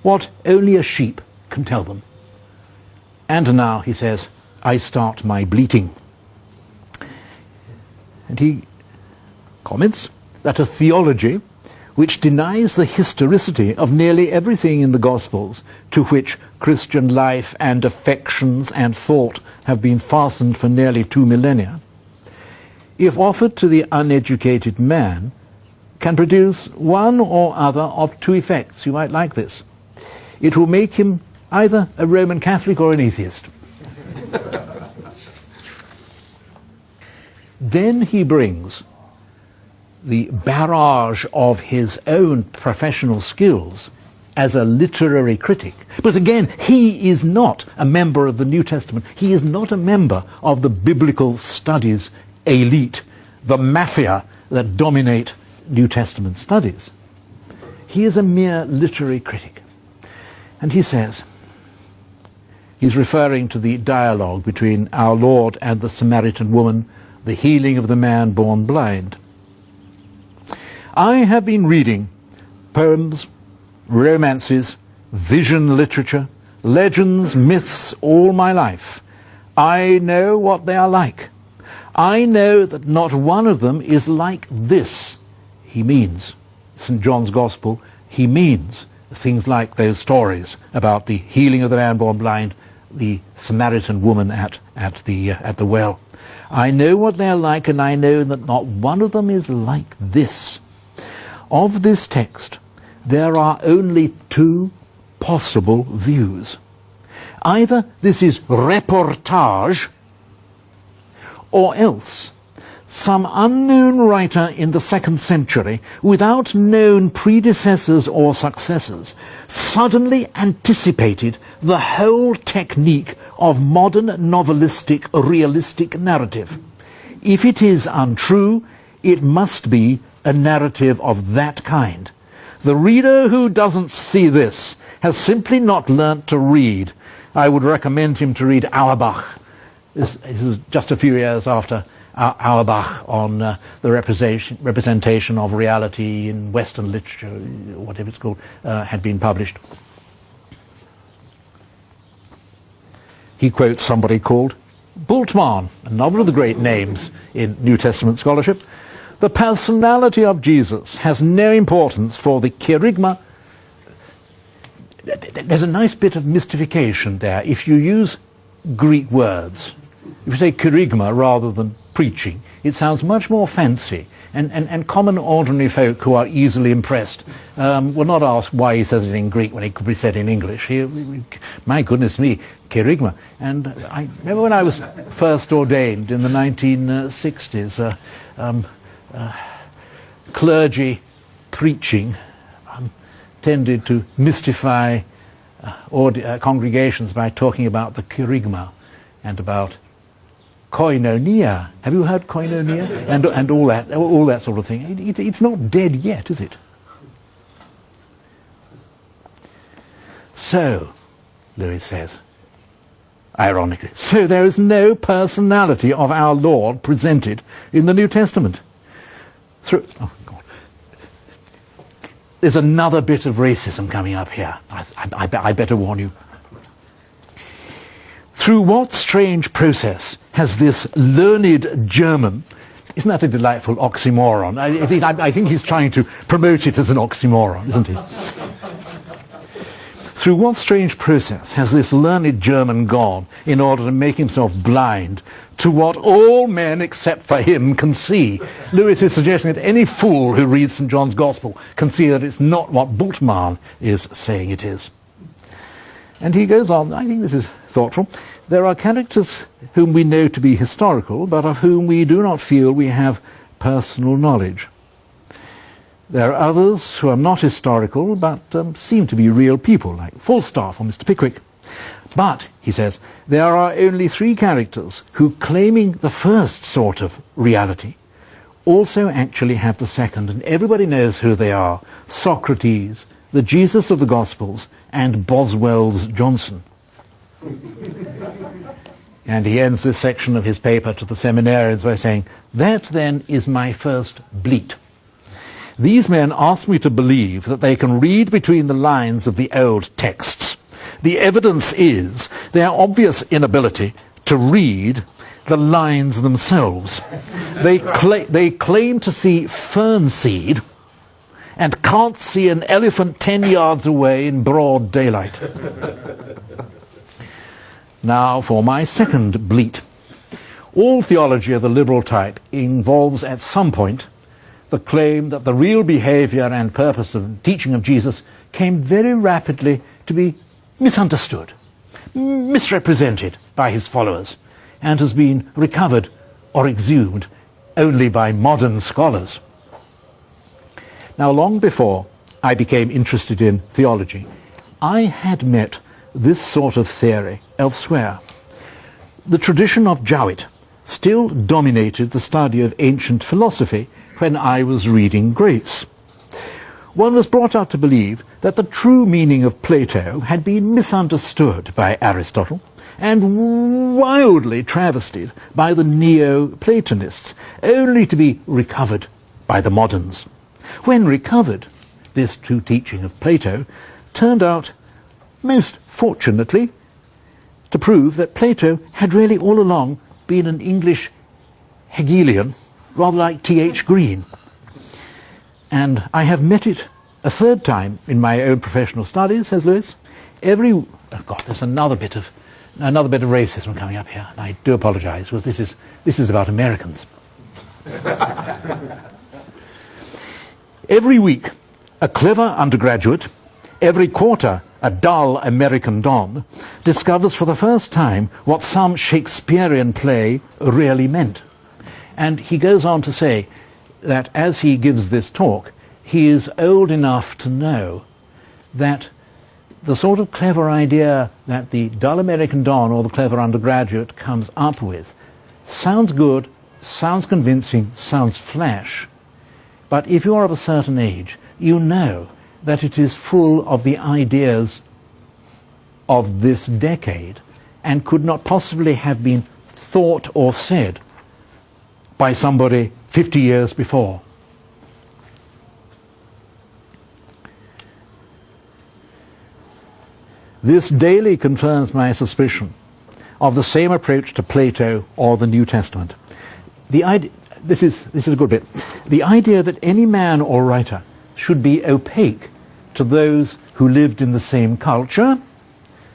Speaker 1: what only a sheep can tell them. And now," he says, "I start my bleating." And he comments that a theology which denies the historicity of nearly everything in the Gospels to which Christian life and affections and thought have been fastened for nearly 2 millennia, if offered to the uneducated man, can produce one or other of two effects. You might like this. It will make him either a Roman Catholic or an atheist. Then he brings the barrage of his own professional skills as a literary critic. But again, he is not a member of the New Testament. He is not a member of the biblical studies elite, the mafia that dominate New Testament studies. He is a mere literary critic. And he says, he's referring to the dialogue between our Lord and the Samaritan woman, the healing of the man born blind. "I have been reading poems, romances, vision literature, legends, myths all my life. I know what they are like. I know that not one of them is like this." He means St. John's Gospel. He means things like those stories about the healing of the man born blind, the Samaritan woman at the well. "I know what they are like, and I know that not one of them is like this." Of this text, there are only two possible views. Either this is reportage, or else some unknown writer in the 2nd century, without known predecessors or successors, suddenly anticipated the whole technique of modern novelistic realistic narrative. If it is untrue, it must be a narrative of that kind. The reader who doesn't see this has simply not learnt to read. I would recommend him to read Auerbach. This was just a few years after Auerbach on the representation of reality in Western literature, whatever it's called, had been published. He quotes somebody called Bultmann, another of the great names in New Testament scholarship. The personality of Jesus has no importance for the kerygma. There's a nice bit of mystification there. If you use Greek words, if you say kerygma rather than preaching, it sounds much more fancy. And common ordinary folk who are easily impressed will not ask why he says it in Greek when it could be said in English. My goodness me, kerygma. And I remember when I was first ordained in the 1960s, clergy preaching tended to mystify congregations by talking about the kerygma and about koinonia. Have you heard koinonia? And all that sort of thing. It's not dead yet, is it? So, Lewis says, ironically, so there is no personality of our Lord presented in the New Testament. There's another bit of racism coming up here. I better warn you. Through what strange process has this learned German, isn't that a delightful oxymoron? I think he's trying to promote it as an oxymoron, isn't he? Through what strange process has this learned German gone in order to make himself blind to what all men except for him can see? Lewis is suggesting that any fool who reads St. John's Gospel can see that it's not what Bultmann is saying it is. And he goes on, I think this is thoughtful. There are characters whom we know to be historical, but of whom we do not feel we have personal knowledge. There are others who are not historical, but seem to be real people, like Falstaff or Mr. Pickwick. But, he says, there are only three characters who, claiming the first sort of reality, also actually have the second, and everybody knows who they are: Socrates, the Jesus of the Gospels, and Boswell's Johnson. And he ends this section of his paper to the seminarians by saying, that then is my first bleat. These men ask me to believe that they can read between the lines of the old texts. The evidence is their obvious inability to read the lines themselves. They claim to see fern seed and can't see an elephant 10 yards away in broad daylight. Now for my second bleat. All theology of the liberal type involves at some point the claim that the real behavior and purpose of the teaching of Jesus came very rapidly to be misunderstood, misrepresented by his followers, and has been recovered or exhumed only by modern scholars. Now, long before I became interested in theology, I had met this sort of theory elsewhere. The tradition of Jowett still dominated the study of ancient philosophy when I was reading Grace. One was brought up to believe that the true meaning of Plato had been misunderstood by Aristotle and wildly travestied by the Neo-Platonists, only to be recovered by the moderns. When recovered, this true teaching of Plato turned out, most fortunately, to prove that Plato had really all along been an English Hegelian, rather like T.H. Green. And I have met it a third time in my own professional studies, says Lewis. There's another bit of racism coming up here. And I do apologize, because this is about Americans. Every week, A clever undergraduate, every quarter a dull American don, discovers for the first time what some Shakespearean play really meant. And he goes on to say that as he gives this talk, he is old enough to know that the sort of clever idea that the dull American don or the clever undergraduate comes up with sounds good, sounds convincing, sounds flash, but if you are of a certain age, you know that it is full of the ideas of this decade and could not possibly have been thought or said by somebody 50 years before. This daily confirms my suspicion of the same approach to Plato or the New Testament. This is a good bit. The idea that any man or writer should be opaque to those who lived in the same culture,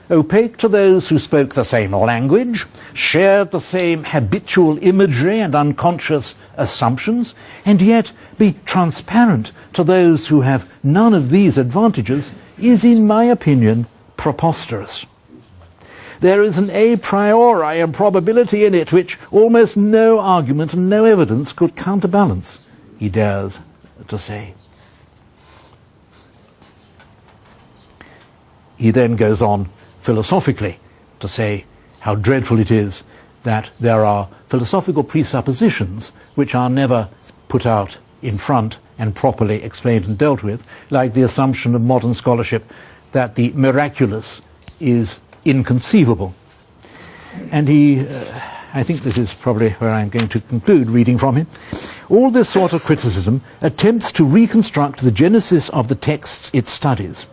Speaker 1: opaque to those who spoke the same language, shared the same habitual imagery and unconscious assumptions, and yet be transparent to those who have none of these advantages is, in my opinion, preposterous. There is an a priori improbability in it which almost no argument and no evidence could counterbalance, he dares to say. He then goes on philosophically to say how dreadful it is that there are philosophical presuppositions which are never put out in front and properly explained and dealt with, like the assumption of modern scholarship that the miraculous is inconceivable. And I think this is probably where I'm going to conclude reading from him. All this sort of criticism attempts to reconstruct the genesis of the texts it studies.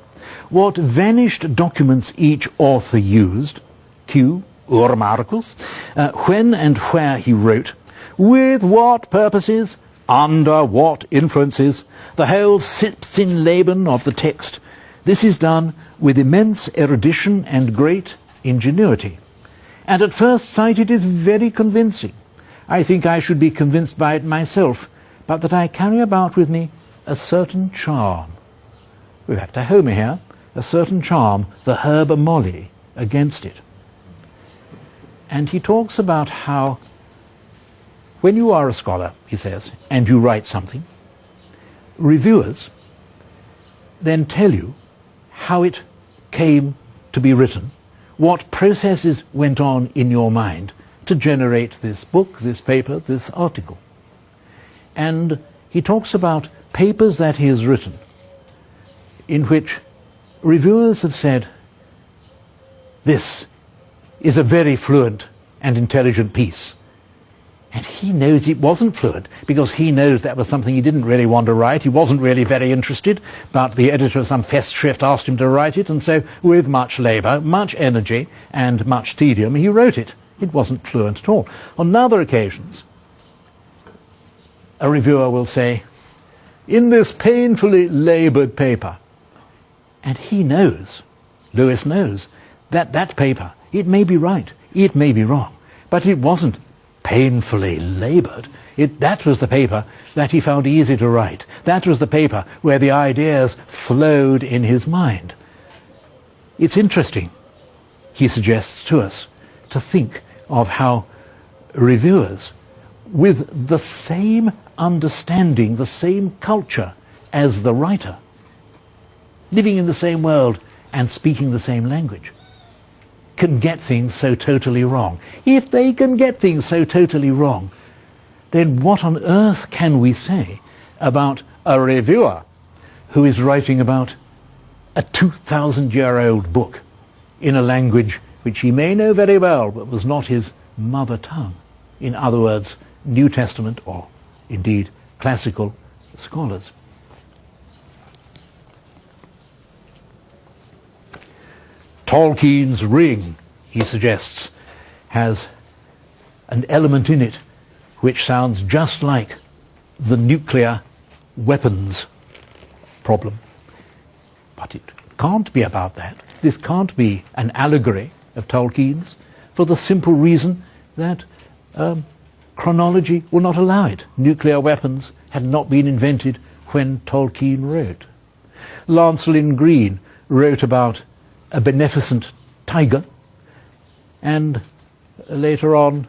Speaker 1: What vanished documents each author used, Q or Marcus, when and where he wrote, with what purposes, under what influences, the whole Sitzin-Leben of the text. This is done with immense erudition and great ingenuity. And at first sight it is very convincing. I think I should be convinced by it myself, but that I carry about with me a certain charm. We're back to Homer here. A certain charm, the herba molly, against it. And he talks about how when you are a scholar, he says, and you write something, reviewers then tell you how it came to be written, what processes went on in your mind to generate this book, this paper, this article. And he talks about papers that he has written in which reviewers have said, this is a very fluent and intelligent piece. And he knows it wasn't fluent because he knows that was something he didn't really want to write. He wasn't really very interested, but the editor of some Festschrift asked him to write it, and so with much labour, much energy, and much tedium, he wrote it. It wasn't fluent at all. On other occasions, a reviewer will say, in this painfully laboured paper, and he knows, Lewis knows, that that paper, it may be right, it may be wrong, but it wasn't painfully laboured. That was the paper that he found easy to write. That was the paper where the ideas flowed in his mind. It's interesting, he suggests to us, to think of how reviewers, with the same understanding, the same culture as the writer, living in the same world and speaking the same language, can get things so totally wrong. If they can get things so totally wrong, then what on earth can we say about a reviewer who is writing about a 2,000-year-old book in a language which he may know very well but was not his mother tongue? In other words, New Testament or indeed classical scholars. Tolkien's ring, he suggests, has an element in it which sounds just like the nuclear weapons problem. But it can't be about that. This can't be an allegory of Tolkien's for the simple reason that chronology will not allow it. Nuclear weapons had not been invented when Tolkien wrote. Lancelin Green wrote about a beneficent tiger, and later on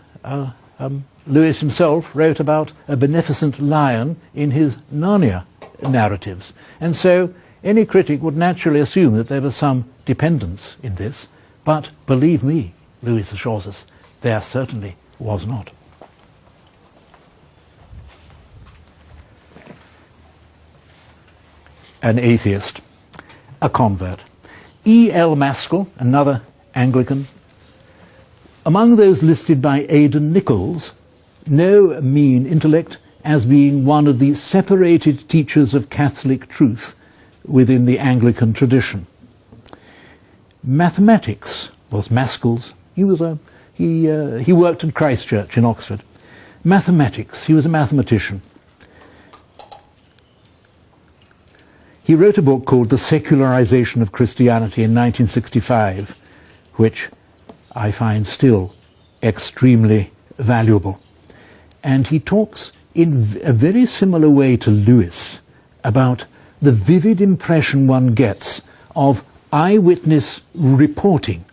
Speaker 1: Lewis himself wrote about a beneficent lion in his Narnia narratives. And so any critic would naturally assume that there was some dependence in this, but believe me, Lewis assures us, there certainly was not. An atheist, a convert. E. L. Maskell, another Anglican. Among those listed by Aidan Nichols, no mean intellect as being one of the separated teachers of Catholic truth within the Anglican tradition. Mathematics was Maskell's. He worked at Christ Church in Oxford. Mathematics, he was a mathematician. He wrote a book called The Secularization of Christianity in 1965, which I find still extremely valuable. And he talks in a very similar way to Lewis about the vivid impression one gets of eyewitness reporting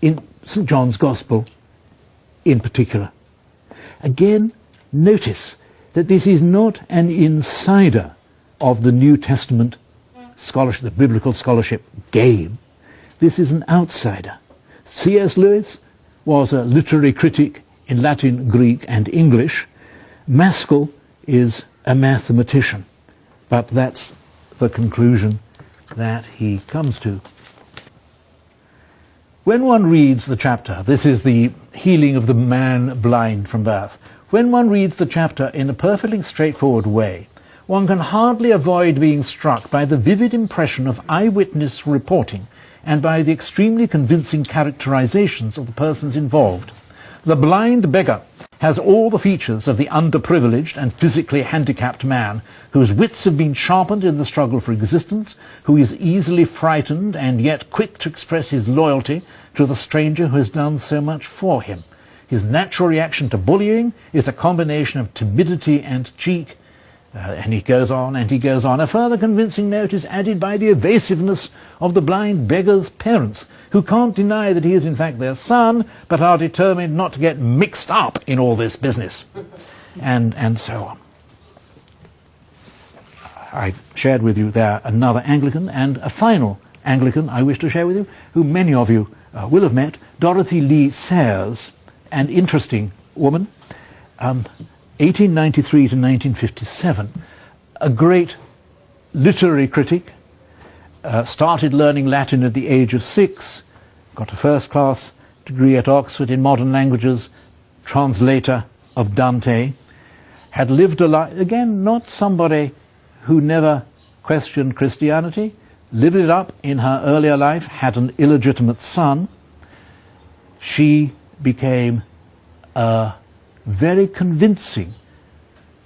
Speaker 1: in St. John's Gospel in particular. Again, notice that this is not an insider of the New Testament scholarship, the biblical scholarship game. This is an outsider. C.S. Lewis was a literary critic in Latin, Greek, and English. Maskell is a mathematician. But that's the conclusion that he comes to. When one reads the chapter, this is the healing of the man blind from birth. When one reads the chapter in a perfectly straightforward way, one can hardly avoid being struck by the vivid impression of eyewitness reporting and by the extremely convincing characterizations of the persons involved. The blind beggar has all the features of the underprivileged and physically handicapped man, whose wits have been sharpened in the struggle for existence, who is easily frightened and yet quick to express his loyalty to the stranger who has done so much for him. His natural reaction to bullying is a combination of timidity and cheek. And he goes on and he goes on. A further convincing note is added by the evasiveness of the blind beggar's parents, who can't deny that he is in fact their son, but are determined not to get mixed up in all this business. And so on. I've shared with you there another Anglican, and a final Anglican I wish to share with you, who many of you will have met, Dorothy Lee Sayers, an interesting woman, 1893 to 1957, a great literary critic, started learning Latin at the age of 6, got a first-class degree at Oxford in modern languages, translator of Dante, had lived a life, again, not somebody who never questioned Christianity, lived it up in her earlier life, had an illegitimate son. She became a very convincing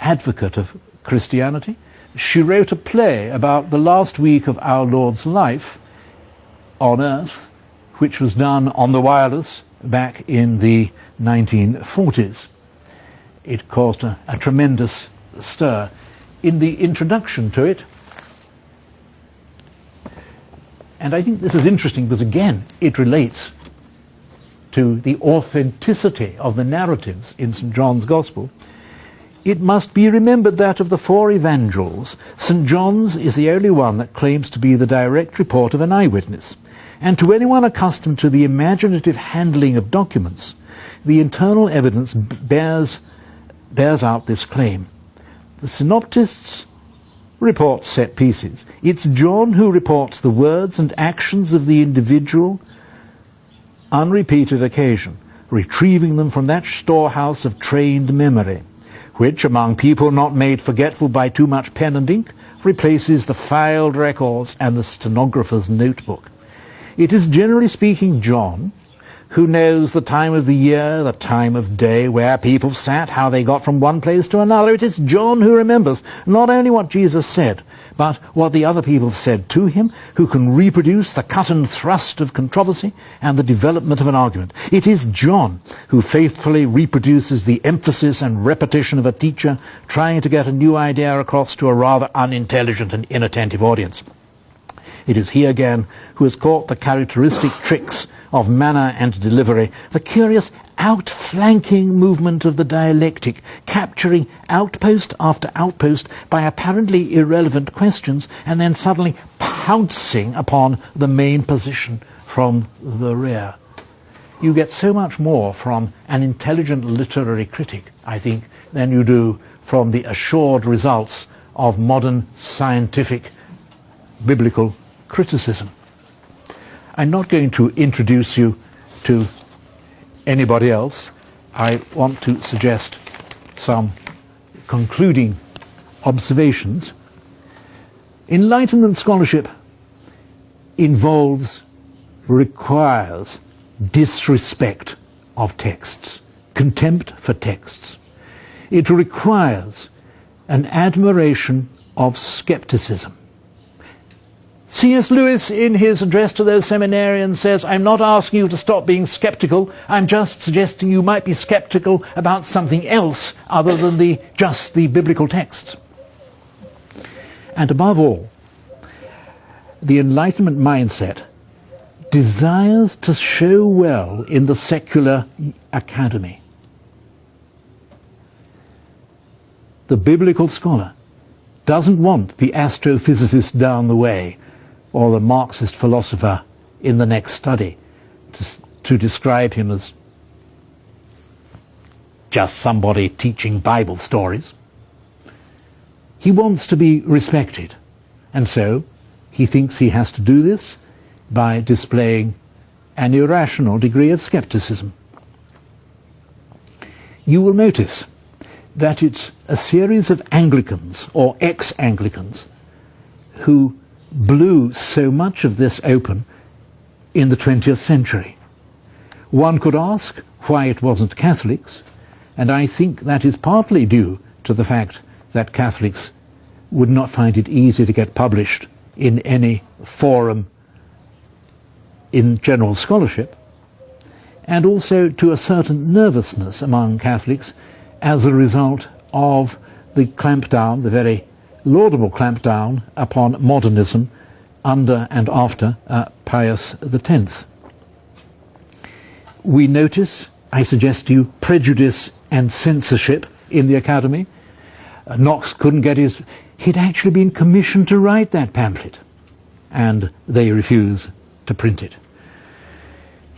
Speaker 1: advocate of Christianity. She wrote a play about the last week of our Lord's life on earth, which was done on the wireless back in the 1940s. It caused a tremendous stir. In the introduction to it, and I think this is interesting because, again, it relates to the authenticity of the narratives in St. John's Gospel. It must be remembered that of the four evangels, St. John's is the only one that claims to be the direct report of an eyewitness. And to anyone accustomed to the imaginative handling of documents, the internal evidence bears out this claim. The synoptists report set pieces. It's John who reports the words and actions of the individual, unrepeated occasion, retrieving them from that storehouse of trained memory, which, among people not made forgetful by too much pen and ink, replaces the filed records and the stenographer's notebook. It is, generally speaking, John who knows the time of the year, the time of day, where people sat, how they got from one place to another. It is John who remembers not only what Jesus said, but what the other people said to him, who can reproduce the cut and thrust of controversy and the development of an argument. It is John who faithfully reproduces the emphasis and repetition of a teacher trying to get a new idea across to a rather unintelligent and inattentive audience. It is he again who has caught the characteristic tricks of manner and delivery, the curious outflanking movement of the dialectic, capturing outpost after outpost by apparently irrelevant questions and then suddenly pouncing upon the main position from the rear. You get so much more from an intelligent literary critic, I think, than you do from the assured results of modern scientific biblical criticism. I'm not going to introduce you to anybody else. I want to suggest some concluding observations. Enlightenment scholarship requires disrespect of texts, contempt for texts. It requires an admiration of skepticism. C.S. Lewis, in his address to those seminarians, says, I'm not asking you to stop being skeptical, I'm just suggesting you might be skeptical about something else other than just the biblical text. And above all, the Enlightenment mindset desires to show well in the secular academy. The biblical scholar doesn't want the astrophysicist down the way or the Marxist philosopher in the next study to describe him as just somebody teaching Bible stories. He wants to be respected, and so he thinks he has to do this by displaying an irrational degree of skepticism. You will notice that it's a series of Anglicans or ex-Anglicans who blew so much of this open in the 20th century. One could ask why it wasn't Catholics, and I think that is partly due to the fact that Catholics would not find it easy to get published in any forum in general scholarship, and also to a certain nervousness among Catholics as a result of the clampdown, the very laudable clampdown upon modernism under and after Pius X. We notice, I suggest to you, prejudice and censorship in the Academy. Knox couldn't get he'd actually been commissioned to write that pamphlet, and they refuse to print it.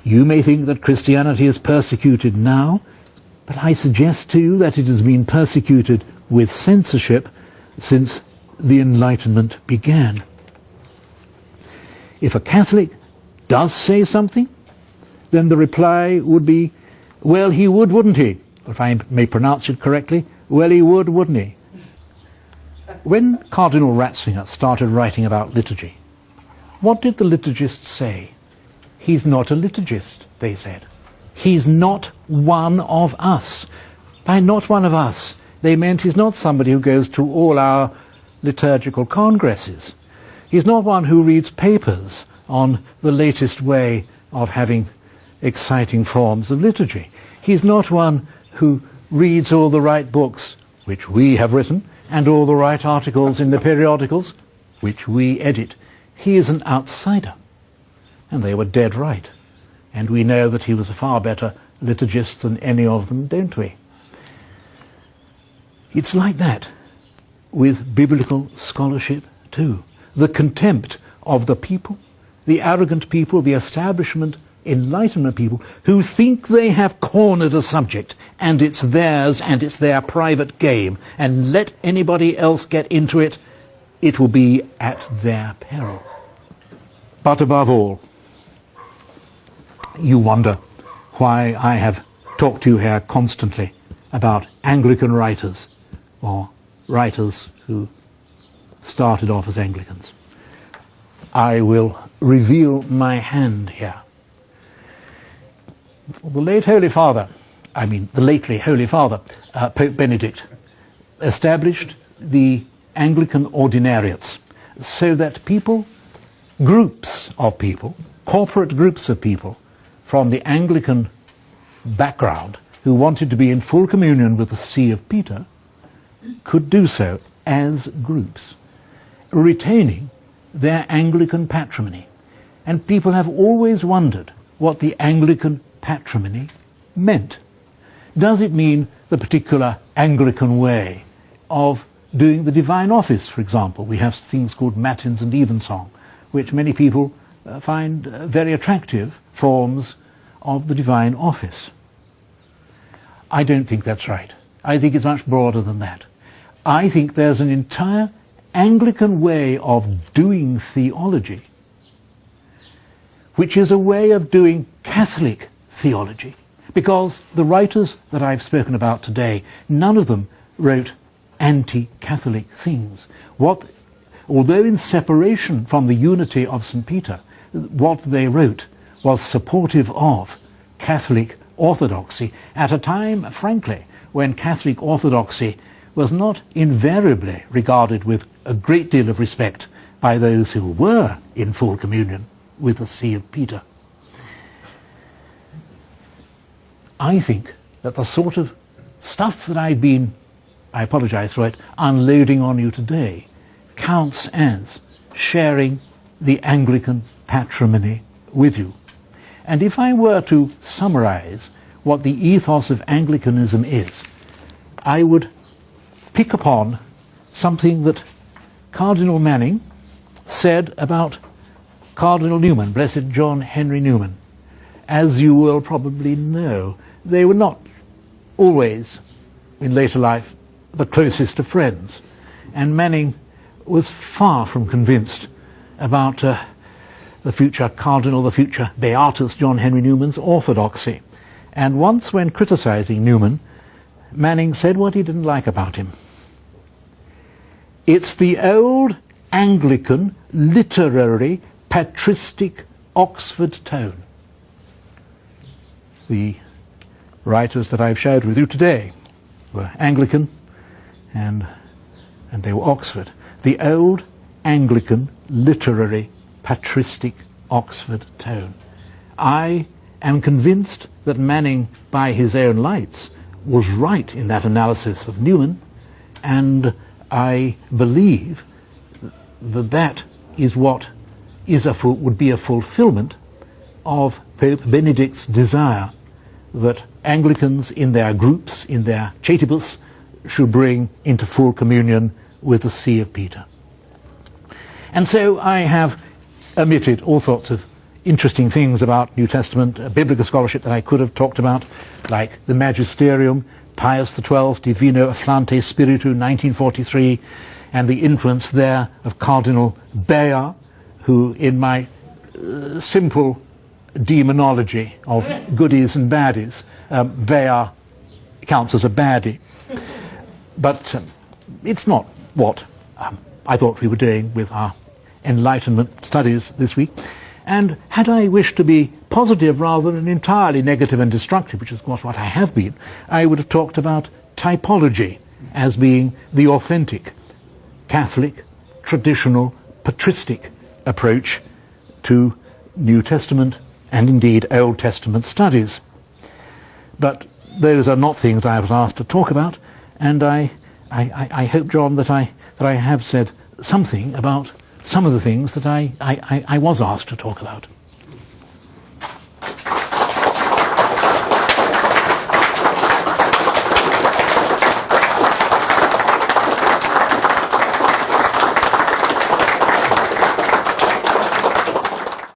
Speaker 1: You may think that Christianity is persecuted now, but I suggest to you that it has been persecuted with censorship since the Enlightenment began. If a Catholic does say something, then the reply would be, well, he would, wouldn't he? If I may pronounce it correctly, well, he would, wouldn't he? When Cardinal Ratzinger started writing about liturgy, what did the liturgists say? He's not a liturgist, they said. He's not one of us. By not one of us, they meant he's not somebody who goes to all our liturgical congresses. He's not one who reads papers on the latest way of having exciting forms of liturgy. He's not one who reads all the right books, which we have written, and all the right articles in the periodicals, which we edit. He is an outsider. And they were dead right. And we know that he was a far better liturgist than any of them, don't we? It's like that with biblical scholarship too. The contempt of the people, the arrogant people, the establishment, Enlightenment people, who think they have cornered a subject and it's theirs and it's their private game, and let anybody else get into it, it will be at their peril. But above all, you wonder why I have talked to you here constantly about Anglican writers, or writers who started off as Anglicans. I will reveal my hand here. The late Holy Father, the lately Holy Father, Pope Benedict, established the Anglican Ordinariates so that people, groups of people, corporate groups of people from the Anglican background who wanted to be in full communion with the See of Peter could do so as groups, retaining their Anglican patrimony. And people have always wondered what the Anglican patrimony meant. Does it mean the particular Anglican way of doing the divine office, for example? We have things called matins and evensong, which many people find very attractive forms of the divine office. I don't think that's right. I think it's much broader than that. I think there's an entire Anglican way of doing theology, which is a way of doing Catholic theology, because the writers that I've spoken about today, none of them wrote anti-Catholic things. Although in separation from the unity of St. Peter, what they wrote was supportive of Catholic orthodoxy at a time, frankly, when Catholic orthodoxy was not invariably regarded with a great deal of respect by those who were in full communion with the See of Peter. I think that the sort of stuff that I've been, I apologize for it, unloading on you today counts as sharing the Anglican patrimony with you. And if I were to summarize what the ethos of Anglicanism is, I would pick upon something that Cardinal Manning said about Cardinal Newman, Blessed John Henry Newman. As you will probably know, they were not always, in later life, the closest of friends. And Manning was far from convinced about the future Cardinal, the future Beatus John Henry Newman's orthodoxy. And once, when criticizing Newman, Manning said what he didn't like about him. It's the old Anglican, literary, patristic Oxford tone. The writers that I've shared with you today were Anglican and they were Oxford. The old Anglican, literary, patristic Oxford tone. I am convinced that Manning, by his own lights, was right in that analysis of Newman, and I believe that that is what would be a fulfillment of Pope Benedict's desire that Anglicans in their groups, in their chatibus, should bring into full communion with the See of Peter. And so I have omitted all sorts of interesting things about New Testament biblical scholarship that I could have talked about, like the Magisterium, Pius XII, Divino Afflante Spiritu, 1943, and the influence there of Cardinal Bea, who, in my simple demonology of goodies and baddies, Bea counts as a baddie. But it's not what I thought we were doing with our Enlightenment studies this week. And had I wished to be positive rather than entirely negative and destructive, which is what I have been, I would have talked about typology as being the authentic Catholic, traditional, patristic approach to New Testament and indeed Old Testament studies. But those are not things I was asked to talk about, and I hope, John, that I have said something about some of the things that I was asked to talk about.